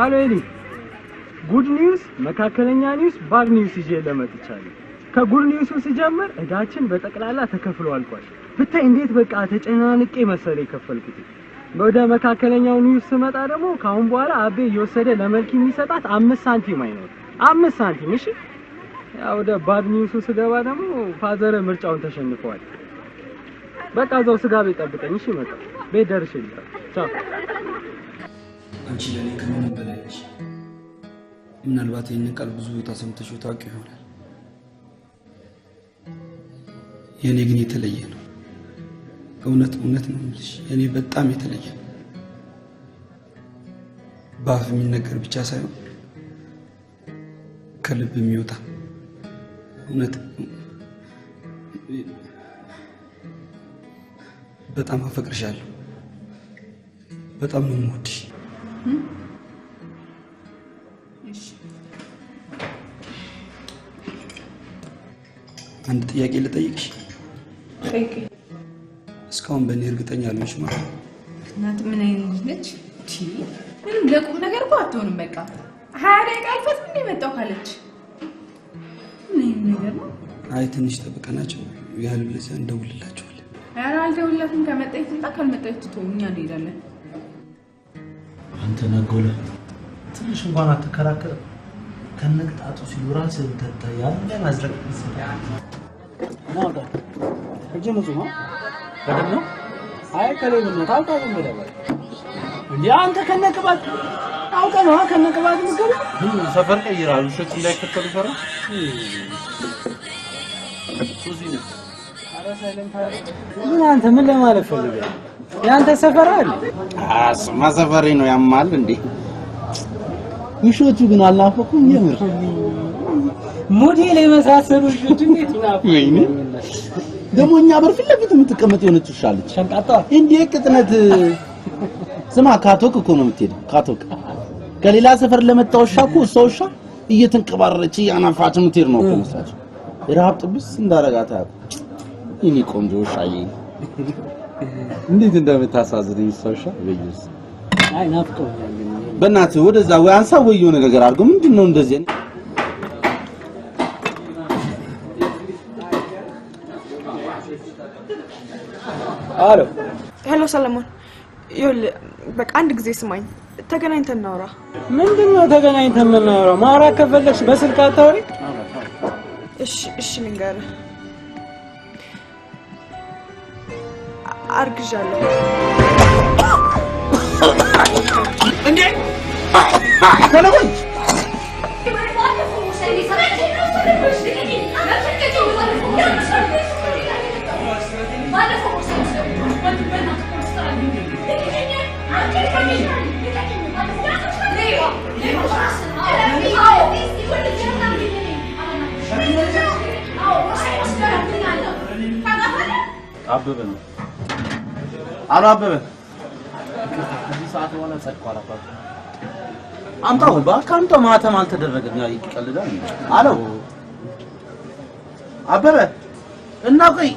አሎ ኤሊ ጉድ ኒውስ፣ መካከለኛ ኒውስ፣ ባድ ኒውስ ይዤ ለመጥቻለሁ። ከጉድ ኒውሱ ሲጀምር እዳችን በጠቅላላ ተከፍሎ አልቋል። ብታይ እንዴት በቃ ተጨናንቄ መሰለ የከፈልኩት። ወደ መካከለኛው ኒውስ ስመጣ ደግሞ ካሁን በኋላ አቤ እየወሰደ ለመልክ የሚሰጣት 5 ሳንቲም አይኖር 5 ሳንቲም። እሺ ያው ወደ ባድ ኒውሱ ስገባ ደግሞ ፋዘር ምርጫውን ተሸንፈዋል። በቃ እዛው ስጋ ቤት ጠብቀኝ። እሺ መጣ ቤት ደርሼ ልጣ። ቻው። አንቺ ለኔ ከምንም በላይ ነሽ። ምናልባት ይህንን ቃል ብዙ ቦታ ሰምተሽው ታውቂው ይሆናል። የኔ ግን የተለየ ነው። እውነት ነው የምልሽ፣ የኔ በጣም የተለየ ነው። በአፍ የሚነገር ብቻ ሳይሆን ከልብ የሚወጣ እውነት። በጣም አፈቅርሻለሁ። በጣም ነው የምወድሽ። አንድ ጥያቄ ልጠይቅሽ። ጠይቂ። እስካሁን በእኔ እርግጠኛ አልሆንሽ ማለት ነው? እናት ምን አይነት ነች? ምንም ለቁም ነገር እኮ አትሆንም። በቃ 20 ደቂቃ አልፈት ምን የመጣው ካለች ምን አይነት ነገር ነው? አይ ትንሽ ጠብቀናቸው ያልብለዚያ እንደውልላቸዋለን። ኧረ አልደውልላትም። ከመጣች ትምጣ፣ ካልመጣች ትተው እኛ እንሄዳለን። ተነጎለ ትንሽ እንኳን አትከራከር ከነቅጣጡ ሲሉ ራስህ ተታ ያለ ማዝረቅ ይሰጣል ነው ዳ እጄ ንጹህ ነው በደም ነው አይ ከሌለ ነው ታውቃለህ እንደባ እንዴ አንተ ከነቅባት አውቀህ ነው ከነቅባት ምገባ ሰፈር ቀይራሉ ሸት እንዳይከተሉ ፈራ ሱዚ ነው ምን አንተ ምን ለማለት ፈልገህ ያንተ ሰፈር አይደል አስማ ሰፈሬ ነው ያማል እንዴ ውሾቹ ግን አልናፈቁም የምር ሞዴል የመሳሰሉ ውሾቹ እንዴት ናፈቁ ወይኔ ደሞኛ በር ፊት ለፊት የምትቀመጥ የሆነች ውሻ አለች ሸንቃጣ እንዴ ቅጥነት ስማ ካቶክ እኮ ነው የምትሄደው ካቶክ ከሌላ ሰፈር ለመጣው ውሻ እኮ እሷ ውሻ እየተንቀባረረች ያናፋች የምትሄድ ነው እኮ መስራች ረሃብ ጥብስ እንዳረጋታ ይሄ ቆንጆ ውሻዬ እንዴት እንደምታሳዝን ይሰውሻ በይስ አይ ናፍቆኛል ግን በእናትህ ወደዛ ወይ አንሳ ወይ የሆነ ነገር አድርገው ምንድነው እንደዚህ አሎ ሄሎ ሰለሞን ይኸውልህ በቃ አንድ ጊዜ ስማኝ ተገናኝተን እናውራ ምንድነው ተገናኝተን እናውራ ማውራት ከፈለግሽ በስልክ አታውሪ እሺ ልንገርህ አርግዣለሁ እንዴ ሰለሞን አበበ ነው አሎ አበበ ከዚህ ሰዓት በኋላ ጸድቋል አባቱ አምጣው ባካምጣው ማተም አልተደረገም ያ ይቀልዳል አሎ አበበ እና ቆይ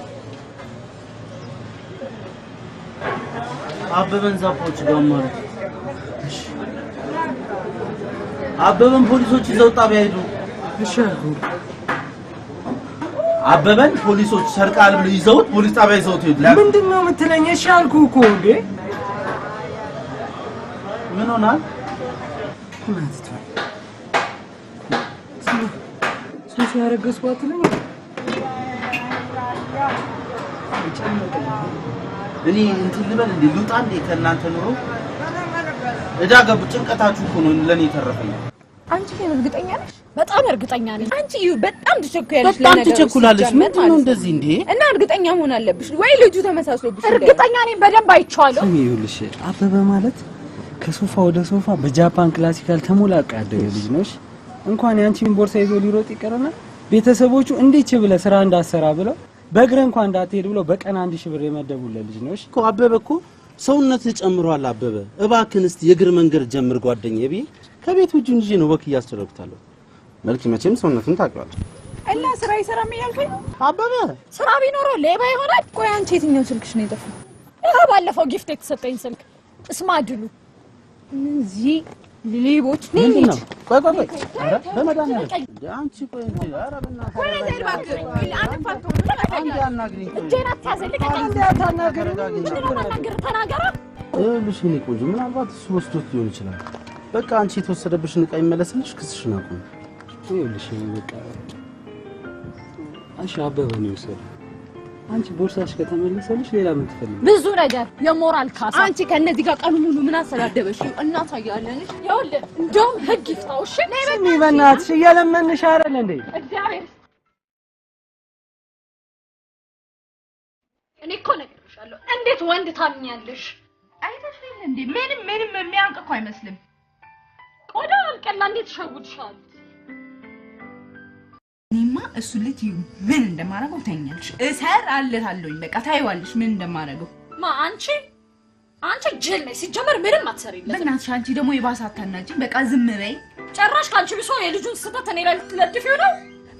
አበበን ዛፖች ጋር ማለት አበበን ፖሊሶች ይዘው ጣቢያ ሄዱ እሺ አበበን ፖሊሶች ሰርቃል ብለው ይዘውት ፖሊስ ጣቢያ ይዘውት ሄዱ ምንድነው የምትለኝ እሺ አልኩህ እኮ እንዴ ምን ሆናል ሶሲ ያረገዝኳት ነው እኔ እንትን ልበል እንዴ ልውጣ እንዴ ከእናንተ ኑሮ እዳ ገብ ጭንቀታችሁ እኮ ነው ለኔ ተረፈኝ አንቺ ግን እርግጠኛ ነሽ በጣም እርግጠኛ ነኝ አንቺ በጣም ትቸኩያለሽ በጣም ትቸኩላለሽ ምንድነው እንደዚህ እንዴ እና እርግጠኛ መሆን አለብሽ ወይ ልጁ ተመሳስሎብሽ እርግጠኛ ነኝ በደንብ አይቻለሁ ይኸውልሽ አበበ ማለት ከሶፋ ወደ ሶፋ በጃፓን ክላሲካል ተሞላቃ ያደገ ልጅ ነሽ እንኳን ያንቺን ቦርሳ ይዞ ሊሮጥ ይቀርና ቤተሰቦቹ እንዴት ብለ ስራ እንዳሰራ ብለው በእግረ እንኳን እንዳትሄድ ብለው በቀን 1000 ብር የመደቡለት ልጅ ነሽ እኮ አበበ እኮ ሰውነት ጨምሯል አበበ እባክን እስቲ የእግር መንገድ ጀምር ጓደኛዬ ቢ ከቤት ውጭ እንጂ ነው ወክ እያስተረብታለሁ መልክ መቼም ሰውነቱን ታውቂዋለሽ እና ስራ ይሰራም እያልከኝ አበበ ስራ ቢኖረው ሌባ ይሆናል ቆይ አንቺ የትኛው ስልክሽ ነው የጠፋው ባለፈው ጊፍት የተሰጠኝ ስልክ እስማድሉ እዚህ ሌቦች ነው ቆይ አረ በመድኃኒዓለም አንቺ ቆይ እንዴ አረ በእናትህ ቆይ ነበር እባክህ አንተ ፋቶ አንዴ አናግሪኝ እጄን አታዘልቀኝ አንዴ አታናግሪኝ ተናገራ ልሽ እኔ ቆንጆ ምናልባት እሱ ወስዶት ሊሆን ይችላል በቃ አንቺ የተወሰደብሽን ዕቃ ይመለስልሽ ክስሽን አቁም ይኸውልሽ በቃ አሽ አበበ ነው የወሰደው አንቺ ቦርሳሽ ከተመለሰልሽ ሌላ ምን ትፈልጊ ብዙ ነገር የሞራል ካሳ አንቺ ከነዚህ ጋር ቀኑ ሙሉ ምን አሰዳደበሽ እናሳያለን ይኸውልህ እንደውም ህግ ይፍታው እሺ ስሚ በእናትሽ እየለመንሽ አይደል እንዴ እግዚአብሔር እኔ እኮ ነግሬሻለሁ እንዴት ወንድ ታምኛለሽ አይተሽኝ እንዴ ምንም የሚያንቅ እኮ አይመስልም ቆዳ አልቀላ እንዴት ሸውድሻል እኔማ እሱ ልጅ ምን እንደማረገው ታኛለሽ እሰራለታለሁኝ በቃ ታይዋለሽ ምን እንደማረገው ማ አንቺ ጅል ነሽ ሲጀመር ምንም አትሰሪለት በእናትሽ አንቺ ደግሞ የባሰ አታናጂኝ በቃ ዝም በይ ጨራሽ ካንቺ ብሶ የልጁን ስህተት እኔ ላይ ልትለጥፊው ነው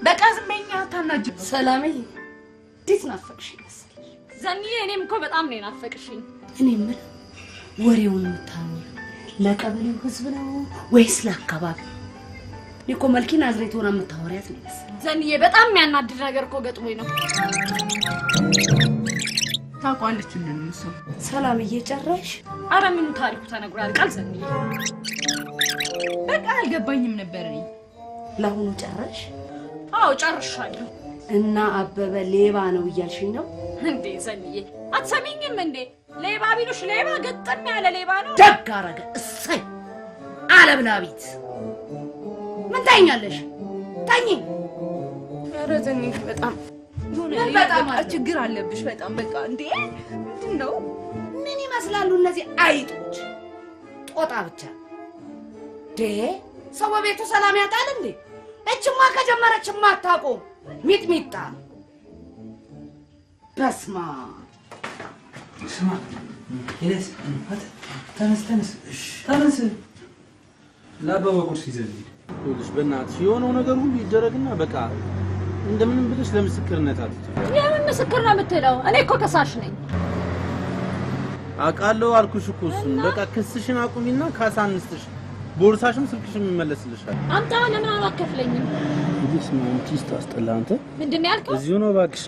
በቃ ዝም በይኛ አታናጂ ሰላምዬ እንዴት ናፈቅሽኝ መሰለሽ ዘንዬ እኔም እኮ በጣም ነው ናፈቅሽኝ እኔ ምን ወሬውን የምታወሪው ለቀበሌው ህዝብ ነው ወይስ ለአካባቢ እኮ መልኪ ናዝሬት ሆና የምታወሪያት ነው ዘንዬ በጣም የሚያናድድ ነገር እኮ ገጥሞኝ ነው ታውቃለች ሁሉንም እሱ። ሰላም እየጨረሽ? ኧረ ምን ታሪኩ ተነግሯል ቃል ሰንዬ። በቃ አልገባኝም ነበር እኔ። ለአሁኑ ጨረሽ? አዎ ጨርሻለሁ። እና አበበ ሌባ ነው እያልሽኝ ነው እንዴ ሰንዬ? አትሰሚኝም እንዴ? ሌባ ቢሉሽ ሌባ ገጠም ያለ ሌባ ነው። ደግ አደረገ። እሰይ አለብላቢት። ምን ታይኛለሽ? ታኝ። ኧረ ዘኒሽ በጣም ምን በጣም ችግር አለብሽ በጣም በቃ እንዴ ምንድነው? ምን ይመስላሉ እነዚህ አይጦች? ጦጣ ብቻ ሰው በቤቱ ሰላም ያጣል እንዴ? እችማ ከጀመረችማ አታውቁም። ሚጥሚጣ በስማ ስማ ይለስ ተነስ ለአበበ ቁርስ ይዘልኝ። ይኸውልሽ በእናትሽ የሆነው ነገር ሁሉ ይደረግና በቃ እንደምንም ብለሽ ለምስክርነት አትችል። የምን ምስክር ነው የምትለው? እኔ እኮ ከሳሽ ነኝ። አውቃለሁ አልኩሽ እኮ እሱን። በቃ ክስሽን አቁሚና ካሳ እንስጥሽ፣ ቦርሳሽም ስልክሽም ይመለስልሻል። አንተ ለምን አላከፍለኝም? ይልስ ነው አንቺ ስታስጠላ። አንተ ምንድን ነው ያልከው? እዚሁ ነው እባክሽ።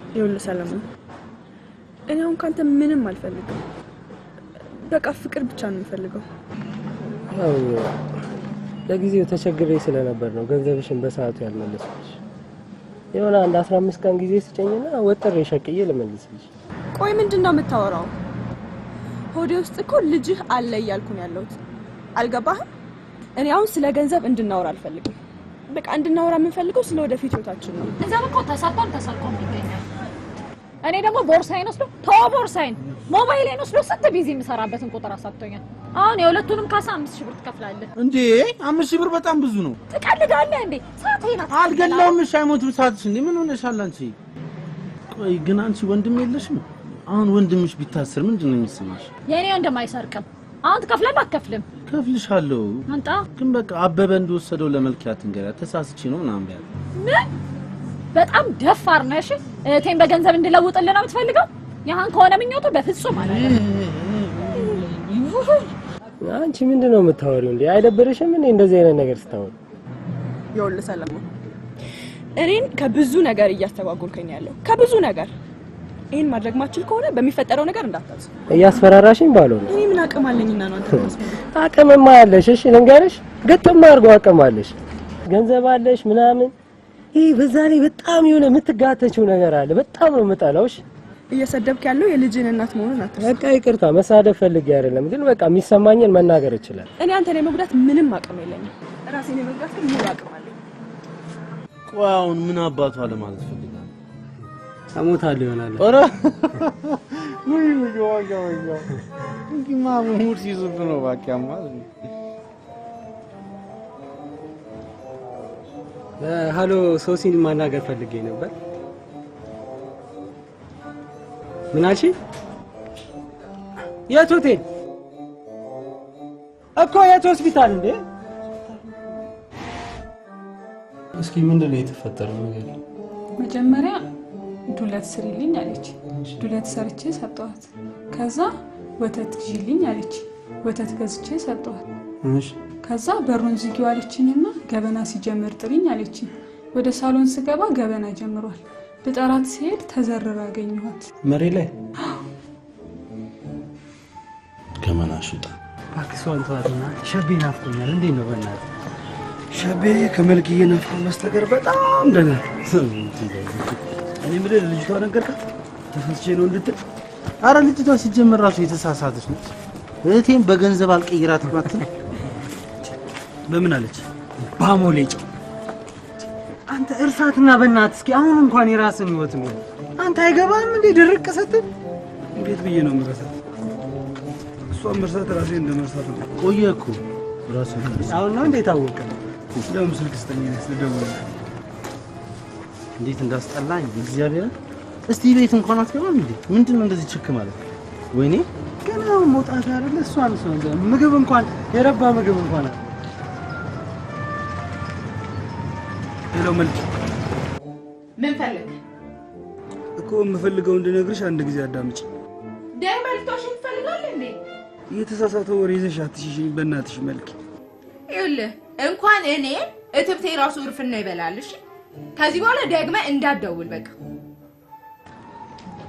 ይኸውልህ ሰለሞን፣ እኔ አሁን ካንተ ምንም አልፈልግም። በቃ ፍቅር ብቻ ነው የምፈልገው። ያው ለጊዜው ተቸግሬ ስለነበር ነው ገንዘብሽን በሰዓቱ ያልመለስኩሽ። የሆነ አንድ 15 ቀን ጊዜ ስጨኝና ወጥሬ ሸቅዬ ልመልስልሽ። ቆይ ምንድነው የምታወራው? ሆዴ ውስጥ እኮ ልጅህ አለ እያልኩ ነው ያለሁት። አልገባህም? እኔ አሁን ስለ ገንዘብ እንድናወራ አልፈልግም። በቃ እንድናወራ የምንፈልገው ስለ ወደፊት ህይወታችን ነው። እዛም እኮ ተሰርቆም ይገኛል። እኔ ደግሞ ቦርሳዬን ወስዶ ቦርሳዬን ሞባይሌን ወስዶ ስንት ቢዚ የምሰራበትን ቁጥር አሳጥቶኛል። አሁን የሁለቱንም ካሳ 5000 ብር ትከፍላለህ። እንዴ 5000 ብር በጣም ብዙ ነው። ትቀልዳለህ እንዴ? ሰዓቴን አልገላውም። እሺ አይሞትም ሰዓትሽ እንዴ? ምን ሆነሻል አንቺ? ቆይ ግን አንቺ ወንድም የለሽም? አሁን ወንድምሽ ቢታሰር ምንድነው የሚሰማሽ? የኔ ወንድም አይሰርቅም። አሁን ትከፍላለህ አትከፍልም? ከፍልሻለሁ። አንተ ግን በቃ አበበ እንደወሰደው ለመልኪያት እንገሪያት ተሳስቼ ነው ምናምን ቢያል። ምን በጣም ደፋር ነሽ። እቴን በገንዘብ እንድለውጥልህ ነው የምትፈልገው? ያህን ከሆነ ምኞቱ በፍጹም አላደርግም። አንቺ ምንድነው የምታወሪው እንዴ? አይደብርሽም እንዴ እንደዚህ አይነት ነገር ስታወሪ? ይኸውልህ ሰለሞን፣ እኔን ከብዙ ነገር እያስተጓጎልከኝ ያለው ከብዙ ነገር። ይሄን ማድረግ ማችል ከሆነ በሚፈጠረው ነገር እንዳታዝ። እያስፈራራሽኝ ባልሆነ እኔ ምን አቅም አለኝና ነው አንተ የምታስፈራራኝ? አቅምማ አለሽ። እሺ ልንገርሽ፣ ግጥም አድርጎ አቅም አለሽ፣ ገንዘብ አለሽ ምናምን። ይሄ በዛ ላይ በጣም የሆነ የምትጋተችው ነገር አለ። በጣም ነው የምጠላው። እሺ እየሰደብክ ያለው የልጅን እናት መሆኑን አትርሳ። በቃ ይቅርታ፣ መሳደብ ፈልጌ አይደለም፣ ግን በቃ የሚሰማኝን መናገር ይችላል። እኔ አንተን የመጉዳት ምንም አቅም የለኝም። ራሴን የመጉዳት ግን ሙሉ አቅም አለኝ። ቆይ አሁን ምን አባቷ ለማለት ፈልጋለሁ? እሞታለሁ ይሆናል። ኧረ ምን ይወጋው እንግማ ሙር ሲዙብ ነው ባኪያማ። ሃሎ ሶሲን ማናገር ፈልጌ ነበር። ምን አልሽ? የት ሆቴል እኮ የት ሆስፒታል እንዴ? እስኪ ምንድነው የተፈጠረው ነገር? መጀመሪያ ዱለት ስሪልኝ አለች። ዱለት ሰርቼ ሰጠኋት። ከዛ ወተት ግዢልኝ አለች። ወተት ገዝቼ ሰጠኋት። እሺ ከዛ በሩን ዝጊው አለችኝና ገበና ሲጀምር ጥሪኝ አለችኝ። ወደ ሳሎን ስገባ ገበና ጀምሯል። ልጠራት ሲሄድ ተዘርራ አገኘኋት። መሬ ላይ ገመና ሽጣ ባክሷን ተዋትና ሸቤ ናፍቆኛል። እንዴት ነው በእናትህ? ሸቤ ከመልክዬ ናፍቆ መስጠገር በጣም ደህና። እኔ ምልህ ልጅቷ ነገርካት ተፈስቼ ነው እንድትል? አረ ልጅቷ ሲጀመር ራሱ የተሳሳተች ነች። እህቴን በገንዘብ አልቀይራት ማጥተን በምን አለች? ባሞሌጭ አንተ እርሳትና በእናትህ እስኪ አሁን እንኳን የራስን ህይወት ነው። አንተ አይገባም እንዴ ድርቅ ስትል? እንዴት ብዬ ነው የምረሳት? እሷን መርሳት ራሴ እንደመርሳት ነው። ቆየ እኮ ራስን አሁን ነው እንዴት አወቀ? ለምን ስልክ ስተኛ ስለደወለ እንዴት እንዳስጠላኝ እግዚአብሔር። እስቲ ቤት እንኳን አትገባም እንዴ? ምንድነው እንደዚህ ችክ ማለት? ወይኔ ገና መውጣት አይደለ? እሷን ምግብ እንኳን የረባ ምግብ እንኳን ሄሎ መልክ፣ ምን ፈልግ እኮ የምፈልገው እንድነግርሽ አንድ ጊዜ አዳምጪ። ደምልቶሽ ትፈልጋለህ እንዴ? እየተሳሳተ ወሬ ይዘሽ አትሽሽኝ በእናትሽ መልክ። ይኸውልህ እንኳን እኔ እትብቴ ራሱ እርፍና ይበላልሽ። ከዚህ በኋላ ደግመህ እንዳትደውል በቃ።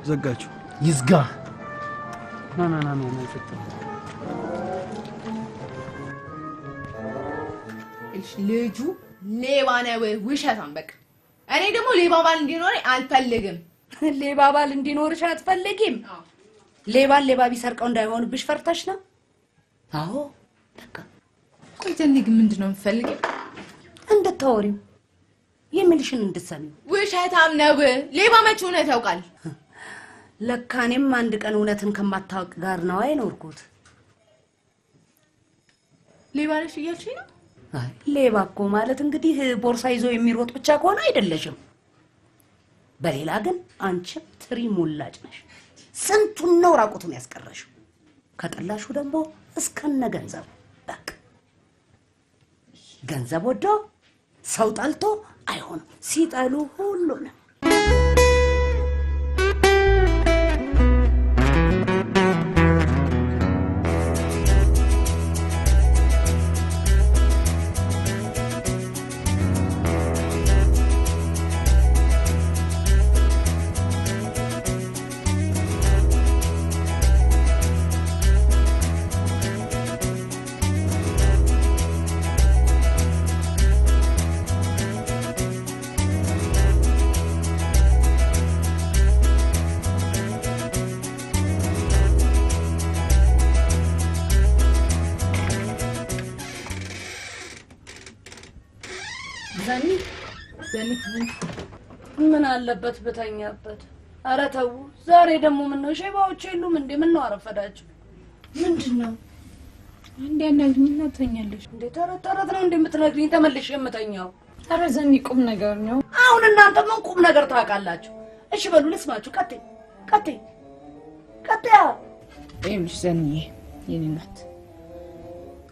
ዘጋችሁ። ይዝጋ። ና ልጁ ሌባ ነው፣ ውሸታም። በቃ እኔ ደግሞ ሌባ ባል እንዲኖር አልፈልግም። ሌባ ባል እንዲኖርሽ አትፈልጊም? ሌባን ሌባ ቢሰርቀው እንዳይሆንብሽ ፈርተሽ ነው? አዎ በቃ ቆይ ዘኒ ግን ምንድነው የምትፈልጊው? እንድታወሪው የሚልሽን እንድትሰሚው። ውሸታም ነው። ሌባ መቼ እውነት ያውቃል? ለካ እኔም አንድ ቀን እውነትን ከማታውቅ ጋር ነው አይኖርኩት። ሌባ ነሽ እያልሽኝ ነው? አይ ሌባ እኮ ማለት እንግዲህ ቦርሳ ይዞ የሚሮጥ ብቻ ከሆነ አይደለሽም። በሌላ ግን አንቺም ትሪ ሙላጭ ነሽ። ስንቱን ነው ራቁቱን ያስቀረሽው። ከጠላሹ ደግሞ እስከነ ገንዘቡ። በቃ ገንዘብ ወዶ ሰው ጠልቶ አይሆንም። ሲጠሉ ሁሉንም ምን አለበት በተኛበት? ኧረ ተው። ዛሬ ደግሞ ምን ነው ሼባዎች የሉም እንዴ? ምን ነው አረፈዳችሁ? ምንድነው? አንዴ አንዳልኝ ነው ተኛለሽ እንዴ? ተረት ነው እንደምትነግሪኝ ተመልሼ የምተኛው? ኧረ ዘኒ ቁም ነገር ነው። አሁን እናንተ ምን ቁም ነገር ታውቃላችሁ? እሺ በሉ ልስማችሁ። ቀጥይ። ይኸውልሽ ዘኒዬ የኔ እናት፣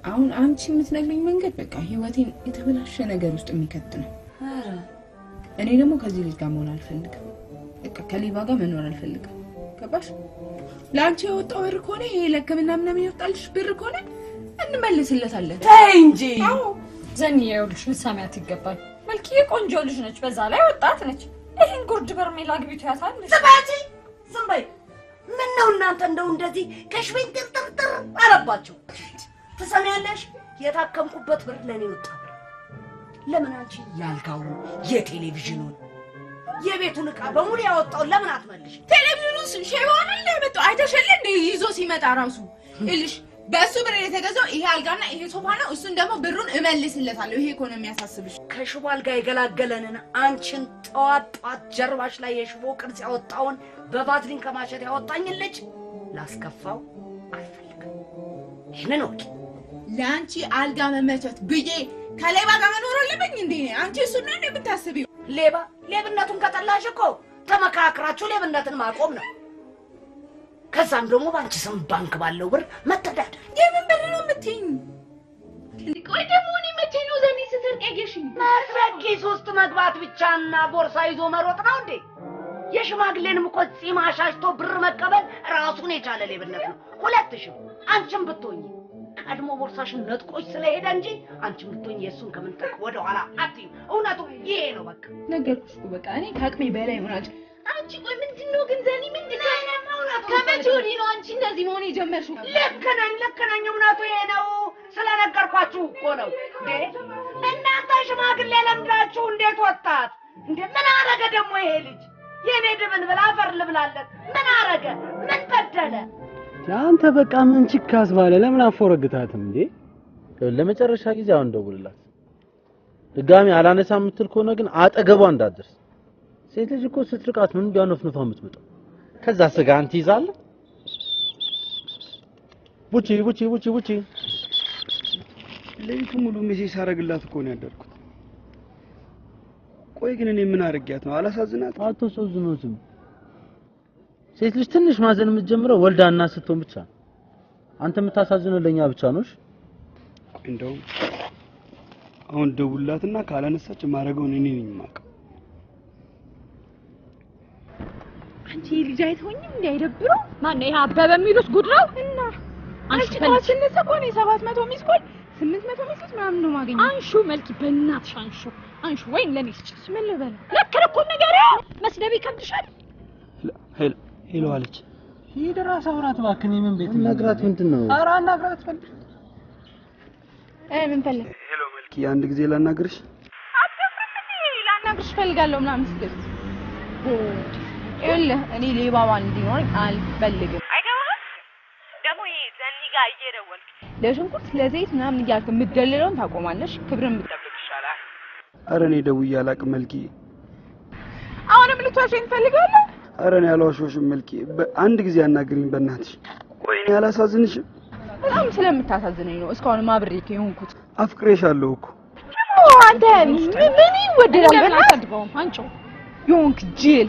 አሁን አንቺ የምትነግሪኝ መንገድ በቃ ህይወቴን የተበላሸ ነገር ውስጥ የሚከት ነው። ኧረ እኔ ደግሞ ከዚህ ልጅ ጋር መሆን አልፈልግም። በቃ ከሌባ ጋር መኖር አልፈልግም። ገባሽ? ለአንቺ የወጣው ብር ከሆነ ይሄ ለሕክምና ምናምን ይወጣልሽ ብር ከሆነ እንመልስለታለን። ተይ እንጂ። አዎ ዘኒዬ ይኸውልሽ ልትሰሚያት ይገባል። መልክዬ ቆንጆ ልጅ ነች፣ በዛ ላይ ወጣት ነች። ይሄን ጉርድ በርሜል አግቢቱ ያሳልሽ። ዝም በይ። ምን ነው እናንተ እንደው እንደዚህ ከሽቤን ጥርጥር አረባችሁ? ትሰሚያለሽ? የታከምኩበት ብር ለኔ ወጣ። ለምን አንቺ ያልካው የቴሌቪዥኑን የቤቱን ዕቃ በሙሉ ያወጣው ለምን አትመልሽ? ቴሌቪዥኑስ ሼባውን እንደመጣው አይተሽል እንደ ይዞ ሲመጣ ራሱ እልሽ በሱ ብር የተገዛው ይሄ አልጋና ይሄ ሶፋ ነው። እሱን ደግሞ ብሩን እመልስለታለሁ። ይሄ እኮ ነው የሚያሳስብሽ። ከሽቦ አልጋ የገላገለንን አንቺን ጠዋት ጀርባሽ ላይ የሽቦ ቅርጽ ያወጣውን በቫዝሊን ከማሸት ያወጣኝን ልጅ ላስከፋው አልፈልግም። ይህንን ወቂ ለአንቺ አልጋ መመቸት ብዬ ከሌባ ጋር መኖር አለብኝ እንዴ? አንቺ እሱን ነው የምታስቢው? ሌብነቱን ከጠላሽ እኮ ተመካክራችሁ ሌብነትን ማቆም ነው። ከዛም ደግሞ ባንቺ ስም ባንክ ባለው ብር መተዳደር። የምን ብር ነው የምትይኝ? ቆይ ደግሞ እኔ መቼ ነው ዘኒ ስትሰርቅ ያየሽኝ? መስረቅ ኪስ ውስጥ መግባት ብቻና ቦርሳ ይዞ መሮጥ ነው እንዴ? የሽማግሌንም እኮ ጺም አሻሽቶ ብር መቀበል ራሱን የቻለ ሌብነት ነው። 2000 አንቺም ብትሆኚ ቀድሞ ቦርሳሽን ነጥቆሽ ስለሄደ እንጂ አንቺም ብትሆኚ የሱን ከመንጠቅ ወደ ኋላ አትይም። እውነቱ ይሄ ነው። በቃ ነገርኩሽ እኮ በቃ እኔ ከአቅሜ በላይ ሆናል። አንቺ ቆይ ምንድነው ግን ዘኒ ምንድነው? ከመቼ ወዲህ ነው አንቺ እንደዚህ መሆን የጀመርሽው? ልክ ነኝ። እውነቱ ይሄ ነው። ስለነገርኳችሁ እኮ ነው እንዴ። እናንተ ሽማግሌ ለምዳችሁ እንዴት ወጣት እንዴ? ምን አረገ ደግሞ ይሄ ልጅ? የኔ ድብን ብላ አፈር ልብላለት ምን አረገ? ምን በደለ? አንተ በቃ ምን ችካስ ባለ ለምን አፎረግታትም እንዴ? ለመጨረሻ ጊዜ አሁን ደውልላት። ድጋሚ አላነሳ የምትል ከሆነ ግን አጠገቧ እንዳትደርስ። ሴት ልጅ እኮ ስትርቃት ምን ቢያነፍንፋ የምትመጣው? ከዛ ስጋ አንተ ይዛለህ። ቡቺ ለይቱ ሙሉ ሜሴጅ ሳረግላት እኮ ነው ያደርኩት። ቆይ ግን እኔ ምን አርጊያት ነው? አላሳዝናት? አትሳዝኑትም። ሴት ልጅ ትንሽ ማዘን የምትጀምረው ወልዳና ስትሆን ብቻ። አንተ የምታሳዝነው ለኛ ብቻ ነውሽ። እንደው አሁን ደውላትና ካላነሳች ማረገውን እኔ ነኝ የማውቀው። አንቺ ልጅ አይተውኝም እንዴ? አይደብረው? ማን ይሄ አበበ የሚሉት ጉድ ነው? እና አንቺ ታስነሳ ቆኔ 700 ሚስኮል 800 ሚስኮል ምናምን ነው ማገኘው። አንሹ መልኪ በእናትሽ አንሹ ወይን ለኔ ስጭስ ምን ልበል? ለከረኩ ነገር መስደብ ይከብድሻል። ሄሎ አለች። ሂድ ራስ አውራት እባክህ ምን ቤት ነግራት ምንድነው ኧረ አናግራት ፈልግ ምን ፈልግ ሄሎ መልኪ አንድ ጊዜ ላናግርሽ ላናግርሽ ፈልጋለሁ ምናምን ስትል ይኸውልህ እኔ ሌባ ባል እንዲኖረኝ አልፈልግም አይገባህም ደግሞ ይሄ ዘኒ ጋር እየደወልክ ለሽንኩርት ለዘይት ምናምን እያልክ የምትደልለውን ታቆማለሽ ክብርን ብትጠብቅ ይሻላል ኧረ እኔ ደውዬ አላውቅም መልኪ አሁንም ልትዋሸኝ ትፈልጋለህ ኧረ እኔ አልዋሸሁሽም መልኪ አንድ ጊዜ አናግሪኝ በእናትሽ ወይኔ አላሳዝንሽም በጣም ስለምታሳዝነኝ ነው እስካሁን ማብሬክ የሆንኩት አፍቅሬሻለሁ እኮ አንተ ምን ይወደዳል በእናትህ አንቺ የሆንክ ጅል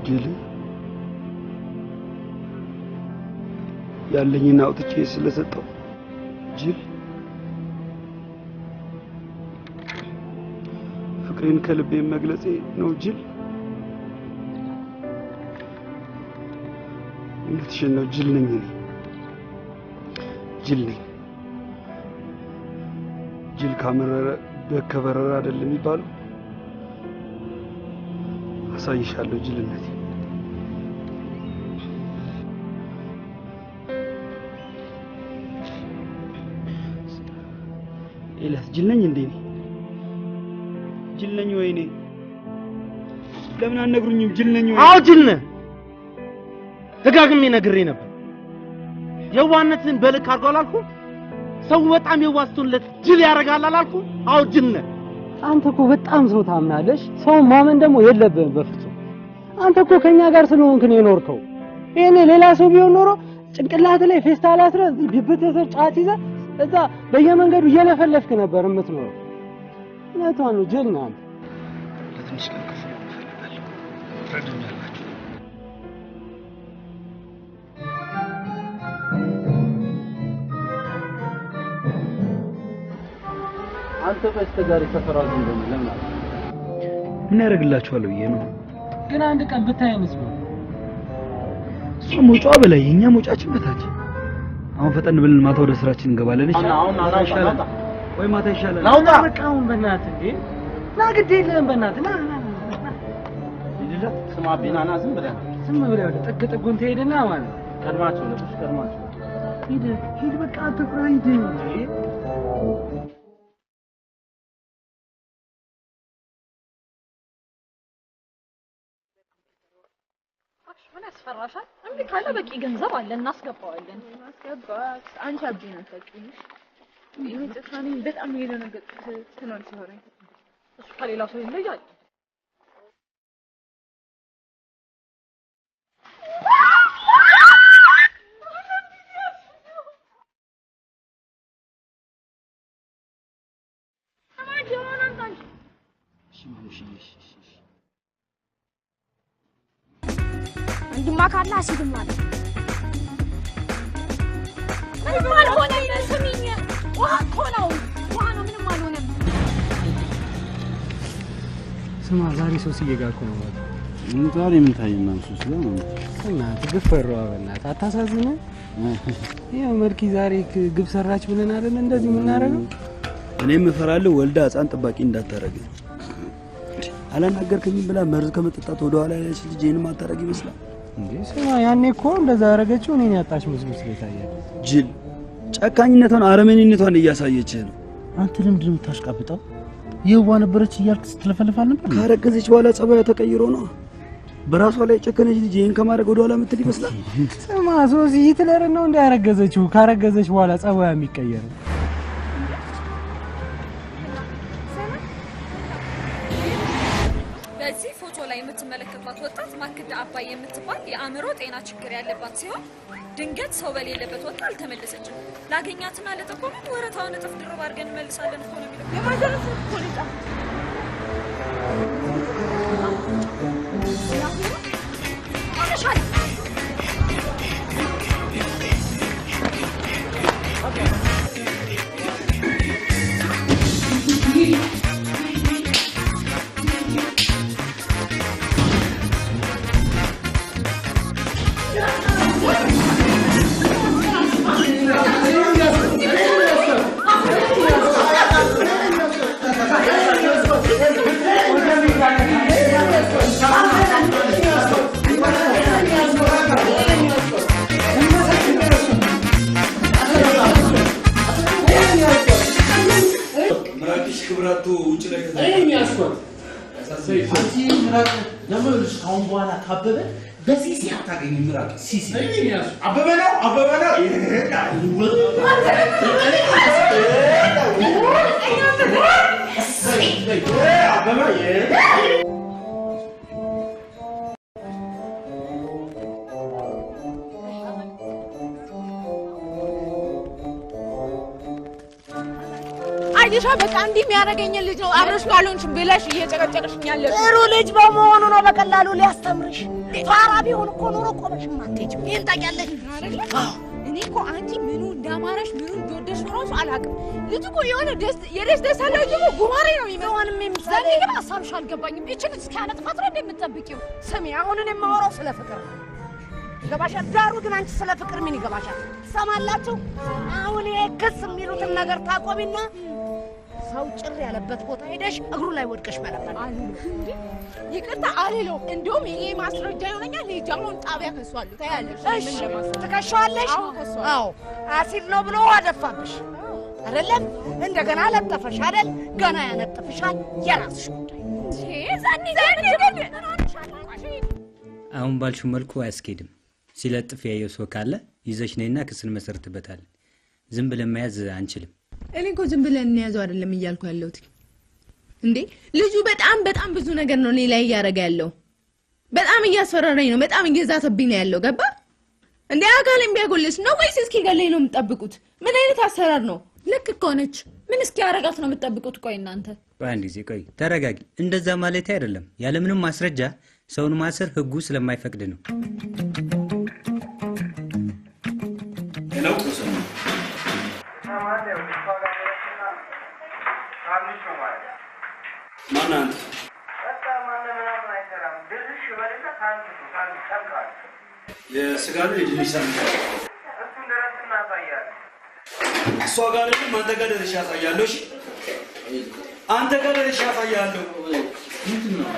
ጅል ያለኝን አውጥቼ ስለሰጠው ጅል ፍቅሬን ከልቤ መግለጼ ነው ጅል እውነትሽን ነው ጅል ነኝ እኔ ጅል ነኝ ጅል ካመረረ በከበረረ አይደለም የሚባለው አሳይሻለሁ ጅልነቴ ኤልያስ ጅል ነኝ እንዴ ጅል ነኝ ወይ እኔ ለምን አነግሩኝም ጅል ነኝ ወይ አዎ ጅል ነህ ደጋግሜ ነግሬ ነበር የዋነትን በልክ አድርጎ አላልኩም ሰው በጣም የዋስተውለት ጅል ያረጋል አላልኩም አዎ ጅል ነህ አንተ እኮ በጣም ሰው ታምናለሽ ሰው ማመን ደግሞ የለብህም በፍጹም አንተ እኮ ከኛ ጋር ስለሆንክ ነው የኖርከው እኔ ሌላ ሰው ቢሆን ኖሮ ጭንቅላት ላይ ፌስታል አስረ ቢብት ስር ጫት ይዘህ እዛ በየመንገዱ እየለፈለፍክ ነበር የምትኖረው እውነቷን ነው ጅል ነህ ለትንሽ ቀን ክፉ እፈልጋለሁ ትረዱኛላችሁ አንተ በስተጋሪ ተፈራው እንደምን ለምን አለ ምን ያደርግላችኋል ብዬ ነው ግን አንድ ቀን ብታየንስ ነው እሷ ሞጫዋ በላይ የኛ ሞጫችን በታች አሁን ፈጠን ብለን ማታ ወደ ስራችን እንገባለን እሺ አሁን ይሻላል ወይ ማታ ይሻላል ናውጣ በቃ አሁን በእናትህ እንዴ ና ግድ የለህም በእናትህ ና ይልላ ስማ ቢናና ዝም ብለህ ወደ ጥግ ጥጉን ትሄድና ማለት ቀድማቸው ለብሽ ቀድማቸው ሂድ በቃ አትፍራ ሂድ ምን ያስፈራሻል? እንዴ ካለ በቂ ገንዘብ አለ እናስገባዋለን። ማስገባት አንቺ አብዲና ታውቂሽ ይሄ ተሳኒ በጣም የደነገጥኩት ትናንት ሲሆነኝ እሱ ከሌላ ሰው ይለያል። እንዲማ ካለ አሲድም ማለት ምንም አልሆነም። ስሚኝ ውሃ እኮ ነው ውሃ ነው ምንም አልሆነም። ስማ ዛሬ ሶስዬ ጋር እኮ ነው ማለት ዛሬ ምን ታየና ሶስ ጋር ነው እናትህ ግፍ ፈራዋ በእናትህ አታሳዝንም? ይኸው መልኪ ዛሬ ግብ ሰራች ብለን አይደል እንደዚህ የምናደርገው? እኔም እፈራለሁ ወልዳ ህፃን ጠባቂ እንዳታረገኝ አላናገርከኝም ብላ መርዝ ከመጠጣት ወደ ኋላ ያለች ልጅ ይሄን ማታረግ ይመስላል እንዴ? ስማ ያኔ እኮ እንደዛ አደረገችው እኔን ያጣች መስሎ ስለታየኝ ጅል ጨካኝነቷን አረመኔነቷን እያሳየች ነው። አንተ ለምንድን ነው የምታሽቃብጠው? የዋ ነበረች እያልክ ስትለፈልፋል ነበር። ካረገዘች በኋላ ጸባዩ ተቀይሮ ነው በራሷ ላይ ጨከነች ልጅ ይሄን ከማድረግ ወደ ኋላ የምትል ይመስላል። ስማ ሶሲ ሂትለር ነው እንዳያረገዘችው ካረገዘች በኋላ ጸባዩ የሚቀየረው በዚህ ፎቶ ላይ የምትመለከቷት ወጣት ማክዳ አባይ የምትባል የአእምሮ ጤና ችግር ያለባት ሲሆን ድንገት ሰው በሌለበት ወጣ አልተመለሰችም። ላገኛትና ለጠቆመን ወረታውን እጥፍ ድርብ አድርገን እንመልሳለን እኮ ነው የሚለው። የማዘረፍ ፖሊጣ አንቺ ምራቅ ለምንሽ ካሁን በኋላ ካበበ በሲሲ አታገኝ ምራቅ ሲሲ አበበ ነው አይዲሻ በቃ እንዲህ የሚያደርገኝ ልጅ ነው አብረሽ ካልሆንሽ ብለሽ እየጨቀጨቅሽኝ ያለሽ ጥሩ ልጅ በመሆኑ ነው በቀላሉ ሊያስተምርሽ ፋራ ቢሆን እኮ ኑሮ ቆመሽም አትሄጂም ይሄን ታውቂያለሽ እኔ እኮ አንቺ ምኑ እንዳማረሽ ምኑ እንደወደሽ ራሱ አላውቅም ልጅ እኮ የሆነ ደስ አለው እንጂ ጉማሬ ነው የሚመስለው ዛሬ ግን ሀሳብሽ አልገባኝም ይችን እስኪያነጥፋት ነው እንደምትጠብቂው ስሚ አሁን እኔ የማወራው ስለ ፍቅር ይገባሻል ዳሩ ግን አንቺ ስለ ፍቅር ምን ይገባሻል ትሰማላችሁ አሁን ይሄ ክስ የሚሉትን ነገር ታቆሚና ሰው ጭር ያለበት ቦታ ሄደሽ እግሩ ላይ ወድቀሽ መለመን ይቅርታ አልለው እንደውም ይሄ ማስረጃ ይሆነኛል ልጅ አሁን ጣቢያ ከሷል ታያለሽ እሺ ትከሻለሽ አዎ አሲድ ነው ብሎ አደፋብሽ አይደለም እንደገና ለጠፈሽ አይደል ገና ያነጥፍሻል የራስሽ ጉዳይ ዛኒ አሁን ባልሽው መልኩ አያስኬድም ሲለጥፍ ያየው ሰው ካለ ይዘሽ ነይና ክስን መሰርትበታል ዝም ብለን መያዝ አንችልም እኔ እኮ ዝም ብለን እንያዘው አይደለም እያልኩ ያለሁት እንዴ ልጁ በጣም ብዙ ነገር ነው እኔ ላይ እያደረገ ያለው በጣም እያስፈራራኝ ነው በጣም እየዛተብኝ ነው ያለው ገባ እንዴ አካሌን ቢያጎልስ ነው ወይስ እስኪገለኝ ነው የምትጠብቁት ምን አይነት አሰራር ነው ልክ እኮ ነች ምን እስኪያረጋት ነው የምትጠብቁት ቆይ እናንተ አንድ ጊዜ ቆይ ተረጋጊ እንደዛ ማለት አይደለም ያለምንም ማስረጃ ሰውን ማሰር ህጉ ስለማይፈቅድ ነው ማናንተ የስጋ ነው የድንች ሳንዱች እሷ ጋር ደግሞ አንተ ጋር ደርሼ ያሳያለሁ እሺ አንተ ጋር ደርሼ ያሳያለሁ ምንድን ነው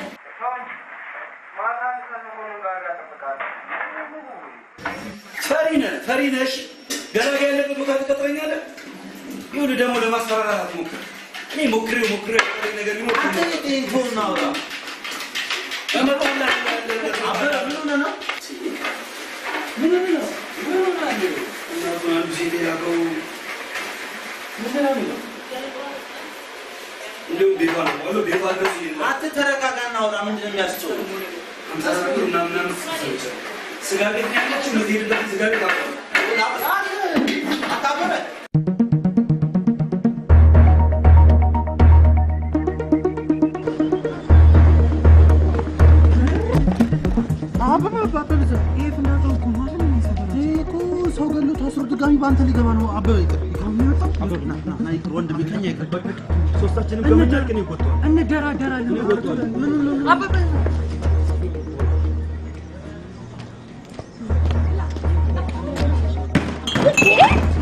ፈሪ ነሽ ገለጋ ያለበት ቦታ ትቀጥረኛለህ ይሁን ደግሞ ለማስፈራራት አትሞክር እኔ ሞክሬው ነገር ቢኖር አንተ ኢንፎርም አውራ ለመጣላ አበራ ምን ሆነ ነው አንዱ ሴት ያለው ምንድን ነው እንደው ቤቷ ገዝ አትተረጋጋና አውራ ምንድን ነው የሚያስጨው 50 ብር ምናምን ስጋ ቤት ያለችው ምትሄድበት ስጋ ቤት አታበረ ሰው ገሎ ታስሮ ድጋሚ ባንተ ሊገባ ነው አበበ ይቅር ይቅር ወንድሜ ከኛ ይቅር ሶስታችንም ከመጣልክ ነው ይቆጣው እንደራደራለን አበበ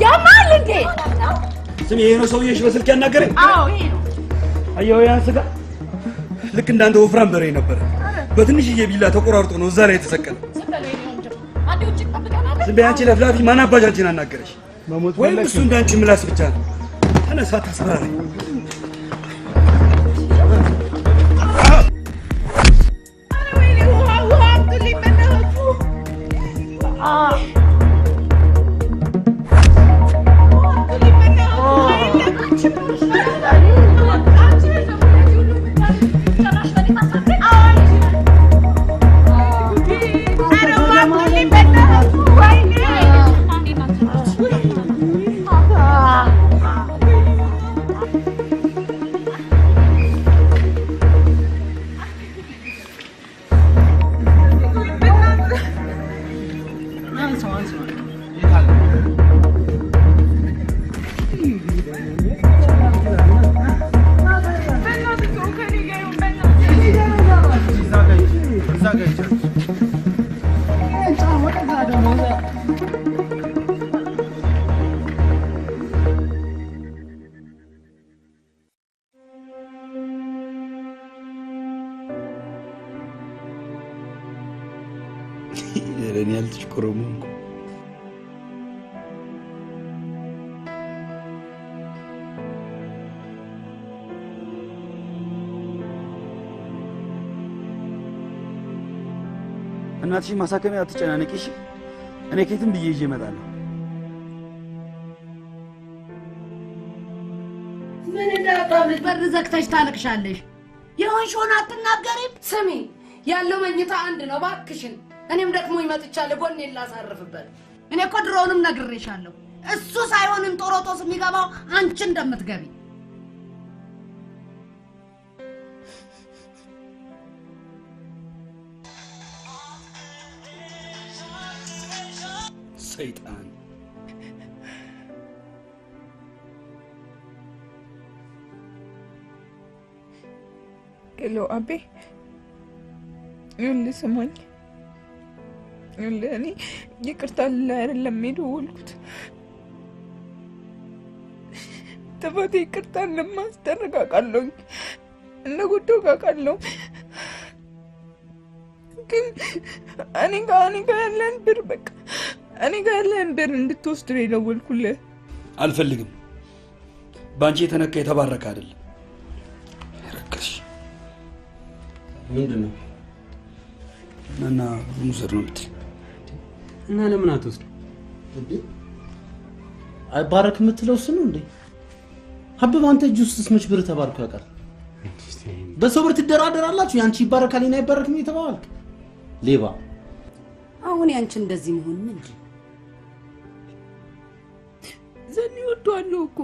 ያማል እንዴ ስሚ ይሄ ነው ሰውዬሽ በስልክ ያናገረኝ አዎ ይሄ ነው አየው ያን ስጋ ልክ እንዳንተ ወፍራም በሬ ነበር በትንሽዬ ቢላ ተቆራርጦ ነው እዛ ላይ የተሰቀለ ዝም በይ አንቺ ለፍላፊ ማን አባሽ አንቺን አናገረሽ ወይም እሱ እንዳንቺ ምላስ ብቻ ነው ተነሳ ተስፈራሪ ለኔ ያልተሽኮረመም እናትሽ ማሳከሚያ አትጨናነቂ እሺ። እኔ ከየትም ብዬ ይዤ እመጣለሁ። ምን እንዳታምልጥ በር ዘግተሽ ታለቅሻለሽ? የሆንሽውን አትናገሪም? ስሚ ያለው መኝታ አንድ ነው እባክሽን። እኔም ደግሞ ይመጥቻለሁ ጎኔን ላሳርፍበት። እኔ እኮ ድሮውንም ነግሬሻለሁ። እሱ ሳይሆን እንጦሮጦስ የሚገባው አንቺ እንደምትገቢ። ሰይጣን ሄሎ አቤ፣ ይኸውልህ ስማኝ፣ ይኸውልህ እኔ ይቅርታ ልልህ አይደለም የደወልኩት። ጥፋቴ ይቅርታ እንደማስደርግ አውቃለሁኝ፣ እንደጎዳሁ አውቃለሁ። ግን እኔ ጋር ያለን ብር በቃ እኔ ጋር ያለን ብር እንድትወስድ ነው የደወልኩልህ። አልፈልግም። በአንቺ የተነካ የተባረከ አይደለም። ረከሽ ምንድን ነው እና ሙዘር ነው የምትል እና ለምን አትወስድ? አይባረክ የምትለው እሱ ነው እንዴ? ሀብብ አንተ እጅ ውስጥ መች ብር ተባርኮ ያውቃል? በሰው ብር ትደራደራላችሁ? ያንቺ ይባረካል እና አይባረክም የተባልክ ሌባ። አሁን ያንቺ እንደዚህ መሆን ምንድን ዘኒ ወዷለሁ እኮ።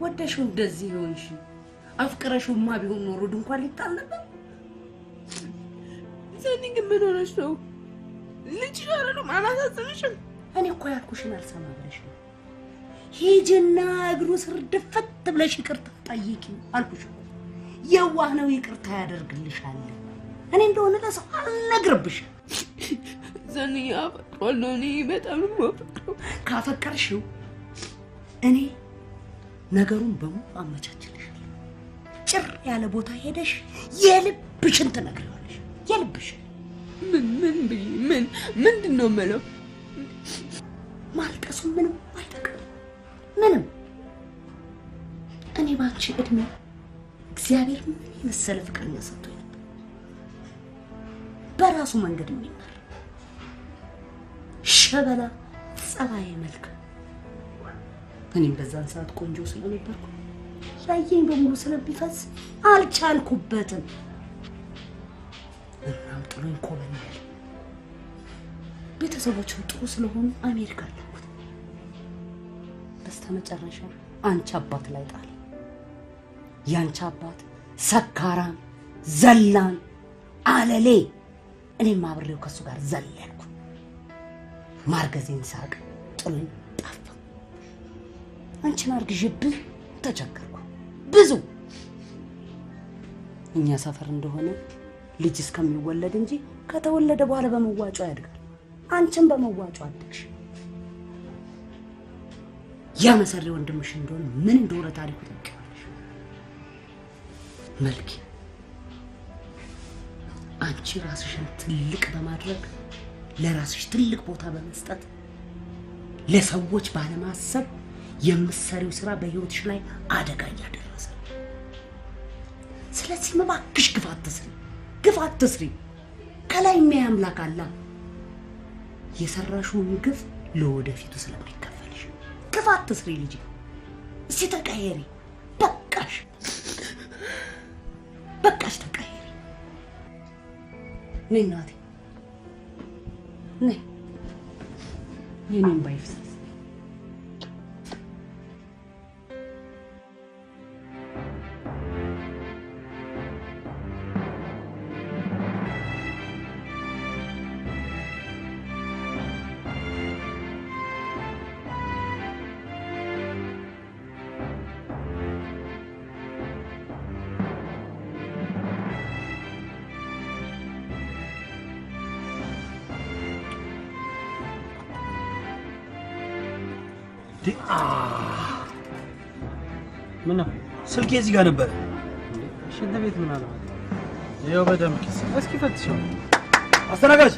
ወደሽው እንደዚህ ሆንሽ? አፍቅረሽውማ ቢሆን ኖሮ ድንኳን ሊጣል ነበር። ዘኒ ግን ምን ሆነሽ ነው? ልጅ አይደለም አላሳዝንሽም? እኔ እኮ ያልኩሽን አልሰማ ብለሽ ነው። ሂጂና እግሩ ስር ድፍት ብለሽ ይቅርታ ጠይቂው አልኩሽ እኮ። የዋህ ነው ይቅርታ ያደርግልሻል። እኔ እንደሆነ ለሰው አልነግርብሽ። ዘኒ አፈቅረዋለሁ፣ እኔ በጣም ነው የማፈቅረው። ካፈቀርሽው እኔ ነገሩን በሙሉ አመቻችልሻለሁ። ጭር ያለ ቦታ ሄደሽ የልብሽን ትነግሪዋለሽ። የልብሽን ምንድን ነው የምለው? ማልቀሱ ምንም አይጠቅም፣ ምንም። እኔ ባንቺ እድሜ እግዚአብሔር ምን የመሰለ ፍቅረኛ ሰጥቶኝ ነበር፣ በራሱ መንገድ የሚመራ ሸበላ ጸባይ መልክ። እኔም በዛን ሰዓት ቆንጆ ስለነበርኩ ያየኝ በሙሉ ስለሚፈስ አልቻልኩበትም። እናም ጥሎኝ ኮበለለ። ቤተሰቦቹም ጥሩ ስለሆኑ አሜሪካ አለኩት። በስተመጨረሻ አንቺ አባት ላይ ጣለ። ያንቺ አባት ሰካራም፣ ዘላን፣ አለሌ። እኔም አብሬው ከሱ ጋር ዘለልኩ። ማርገዜን ሳቅ ጥሎኝ ጠፋ። አንቺን አርግዤብህ ተቸገርኩ ብዙ። እኛ ሰፈር እንደሆነ ልጅ እስከሚወለድ እንጂ ከተወለደ በኋላ በመዋጮ ያድጋል። አንቺም በመዋጮ አድግሽ። ያ መሰሪ ወንድምሽ እንደሆነ ምን እንደሆነ ታሪኩ ታውቂዋለሽ። መልኪ አንቺ ራስሽን ትልቅ በማድረግ ለራስሽ ትልቅ ቦታ በመስጠት ለሰዎች ባለማሰብ የምትሰሪው ስራ በህይወትሽ ላይ አደጋ እያደረሰ። ስለዚህ እባክሽ ግፍ አትስሪ። ከላይ የሚያይ አምላክ አለ። የሰራሽውን ግፍ ለወደፊቱ ስለሚከፈልሽ ግፍ አትስሪ ልጅ። እስቲ ተቀየሪ። በቃሽ ተቀየሪ። ነይ እናቴ ነይ። የኔን ባይፍሰስ ምን ነው? ስልኬ እዚህ ጋር ነበር። ሽንት ቤት ምን አለ? ይኸው በደምብ ኪስ። እስኪ ፈትሽው። አስተናጋጅ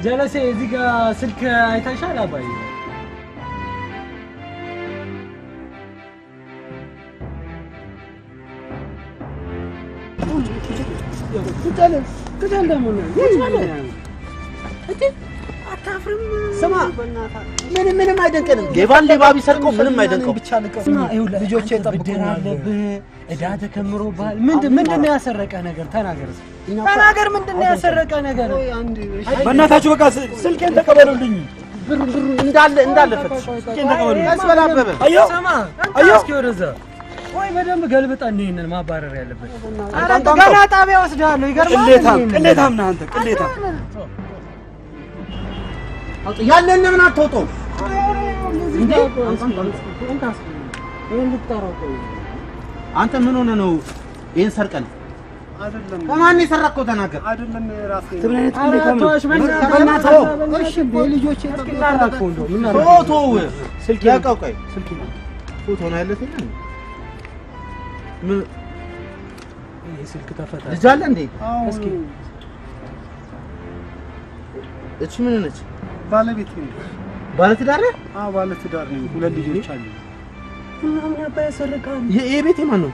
ጀለሴ፣ እዚህ ጋር ስልክ አይታሻል? አባዬ ቅጠል ደግሞ ነው። እንዴ አታፍርም? ስማ ምንም አይደንቀንም። ሌባን ሌባ ቢሰርቀው ምንም አይደንቀው። ስማ ይኸውልህ ልጆቼ ጠብቁኛል። እዳ ተከምሮብሃል። ምንድን ነው ያሰረቀ ነገር? ተናገር። ምንድን ነው ያሰረቀ ነገር? በእናታችሁ በቃ ስልኬን ተቀበሉልኝ። ብሩ እንዳለ ፈትሽ። ስልኬን ተቀበሉልኝ። ያስበላበበ ስማ እስኪ ወደዛ ወይ በደንብ ገልብጠን ይሄንን ማባረር ያለበት። ኧረ ገና ጣቢያ ወስዳለሁ። ይገርማል። ቅሌታም ነህ አንተ ቅሌታም። ያለን ምን አትወጣው እንዴ? አንተ ምን ሆነ ነው ይሄን ሰርቀን? አይደለም ከማን የሰረቀው ተናገር። አይደለም ራሴ እሺ በልጆቼ ተቀጣጣው ነው ምን አረ ፎቶ ስልክ ያቀውቀይ ስልክ ፎቶ ነው ያለኝ። ምን ይሄ ስልክ ተፈታ ልጅ አለ እንዴ? እስኪ እቺ ምን ነች? ባለቤቴ ነው። ባለትዳር ነህ? አዎ ባለትዳር ነኝ። 2 ልጆች አሉ። ምን አባይ ያሰረቃል? ይሄ ቤት ማን ነው?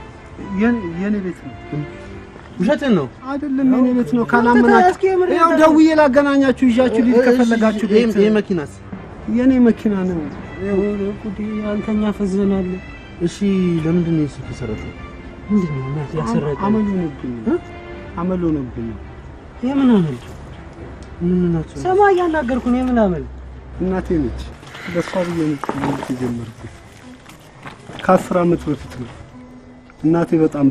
የኔ ቤት ነው። ውሸትን ነው? አይደለም የኔ ቤት ነው። ካላመናችሁ ያው ደውዬ ላገናኛችሁ ይዣችሁ ልጅ ከፈለጋችሁ ቤት። ይሄ መኪናስ? የኔ መኪና ነው። ይኸው ጉዲ አንተኛ ፈዘናል። እሺ ለምንድን ነው ስልክ የሰረቀው? ምንድን ነው ያሰረቀው? አመሉ ነው። የምን አመል? ምን ናቸው? ሰማይ ያናገርኩ ነው። የምን አመል? እናቴ ነች። በሷ ብዬ ነው የጀመርኩት። ከ10 ዓመት በፊት ነው። እናቴ በጣም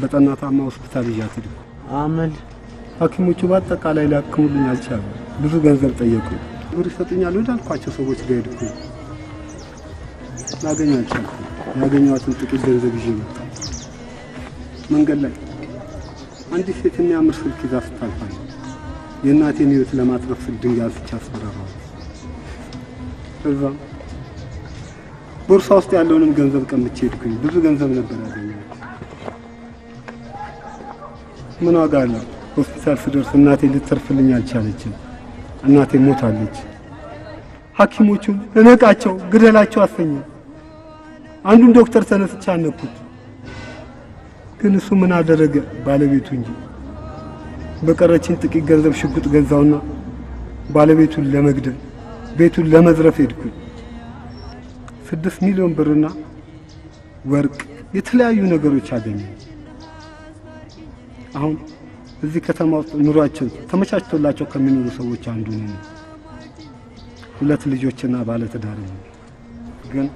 በጠና ታማ ሆስፒታል ይዣት ሄድኩ። አመል ሐኪሞቹ በአጠቃላይ ሊያክሙልኝ አልቻሉም። ብዙ ገንዘብ ጠየቁ። ብር ይሰጡኛል ወዳልኳቸው ሰዎች ጋር ሄድኩ። ላገኝ አልቻልኩም። ያገኘኋትን ጥቂት ገንዘብ ይዤ መጣሁ። መንገድ ላይ አንዲት ሴት የሚያምር ስልክ ይዛ ስታልፋኝ የእናቴን ሕይወት ለማትረፍ ስል ድንጋይ አንስቼ አስፈራራኋት። እዛም ቦርሳ ውስጥ ያለውንም ገንዘብ ቀምቼ ሄድኩኝ። ብዙ ገንዘብ ነበር ያገኘሁት። ምን ዋጋ አለው? ሆስፒታል ስደርስ እናቴ ልትተርፍልኝ አልቻለችም። እናቴ ሞታለች። ሐኪሞቹም እነቃቸው ግደላቸው አሰኘ። አንዱን ዶክተር ተነስቼ አነኩት። ግን እሱ ምን አደረገ? ባለቤቱ እንጂ። በቀረችን ጥቂት ገንዘብ ሽጉጥ ገዛውና ባለቤቱን ለመግደል ቤቱን ለመዝረፍ ሄድኩኝ። 6 ሚሊዮን ብርና ወርቅ የተለያዩ ነገሮች አገኘ። አሁን እዚህ ከተማ ውስጥ ኑሯቸው ተመቻችቶላቸው ከሚኖሩ ሰዎች አንዱ ነኝ። 2 ልጆችና ባለትዳር ነኝ። ግን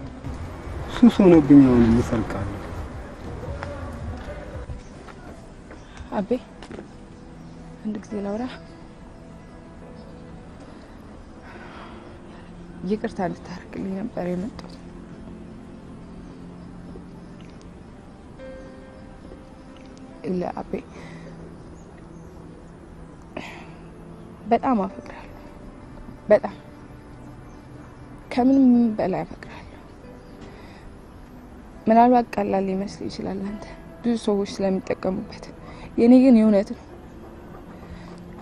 ሱስ ሆኖብኝ አሁን እሰርቃለሁ። አቤ አንድ ጊዜ ላውራ። ይቅርታ እንድታረግልኝ ነበር የመጣሁት። ለአቤ በጣም አፈቅራለሁ። በጣም ከምንም በላይ አፈቅራለሁ። ምናልባት ቀላል ሊመስል ይችላል አንተ ብዙ ሰዎች ስለሚጠቀሙበት፣ የኔ ግን የእውነት ነው።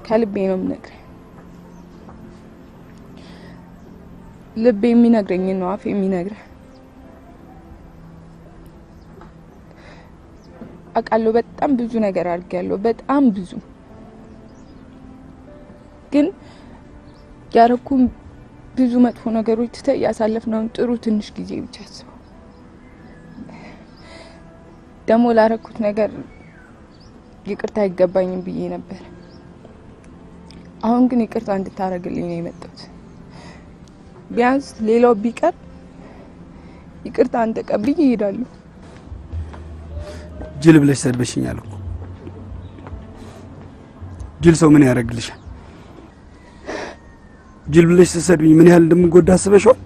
ከልቤ ነው የምነግርህ። ልቤ የሚነግረኝ ነው አፌ የሚነግርህ። አውቃለሁ በጣም ብዙ ነገር አድርጌያለሁ፣ በጣም ብዙ። ግን ያረኩም ብዙ መጥፎ ነገሮች ትተህ ያሳለፍነውን ጥሩ ትንሽ ጊዜ ብቻ አስበው። ደግሞ ላረኩት ነገር ይቅርታ አይገባኝም ብዬ ነበር። አሁን ግን ይቅርታ እንድታረግልኝ ነው የመጣሁት። ቢያንስ ሌላው ቢቀር ይቅርታ አንተ ቀብዬ እሄዳለሁ። ጅል ብለሽ ሰድበሽኛል እኮ። ጅል ሰው ምን ያደርግልሻል? ጅል ብለሽ ስትሰድብኝ ምን ያህል እንደምጎዳ አስበሽዋል?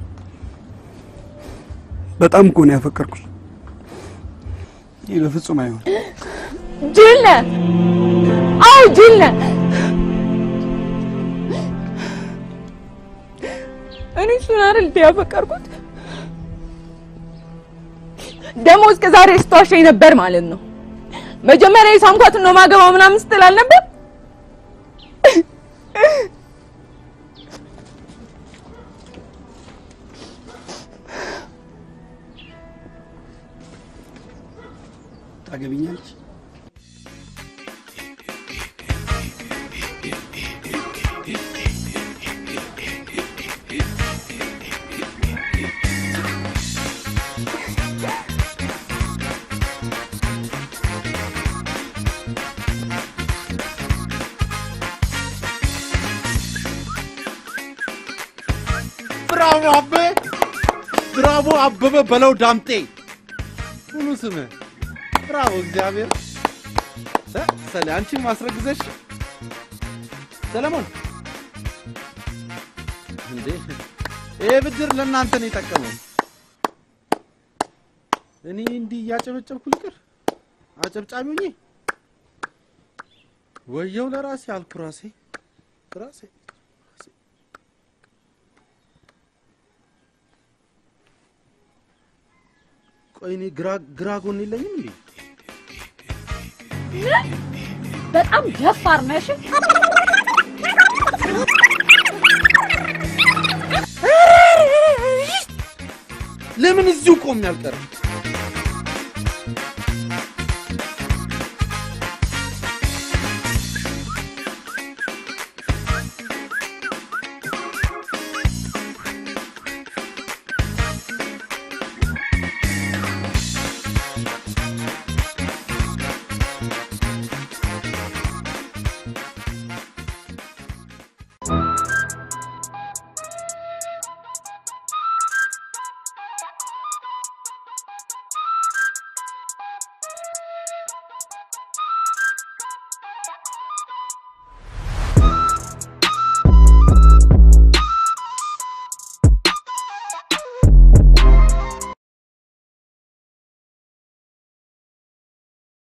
በጣም እኮ ነው ያፈቀርኩሽ። ይህ በፍጹም አይሆን። ጅል ነህ። አዎ ጅል ነህ። እኔ እሱን አይደል ያፈቀርኩት? ደግሞ እስከ ዛሬ ስትዋሸኝ ነበር ማለት ነው። መጀመሪያ የሳምኳትን ነው ማገባው ምናምን ስትል አልነበር? ታገቢኛለሽ? ብራቮ አበበ ብራቮ አበበ በለው ዳምጤ ሁሉ ስምህ ብራቮ እግዚአብሔር ሰለ አንቺ ማስረግዘሽ ሰለሞን እንዴ ይሄ ብድር ለእናንተ ነው የጠቀመው እኔ እንዲህ ያጨበጨብኩ ልቅር አጨብጫቢው ነኝ ወየው ለራሴ አልኩ ራሴ ቆይኔ ግራ ጎን የለኝም እንዴ በጣም ደፋር ነሽ ለምን እዚሁ ቆም ያልቀረ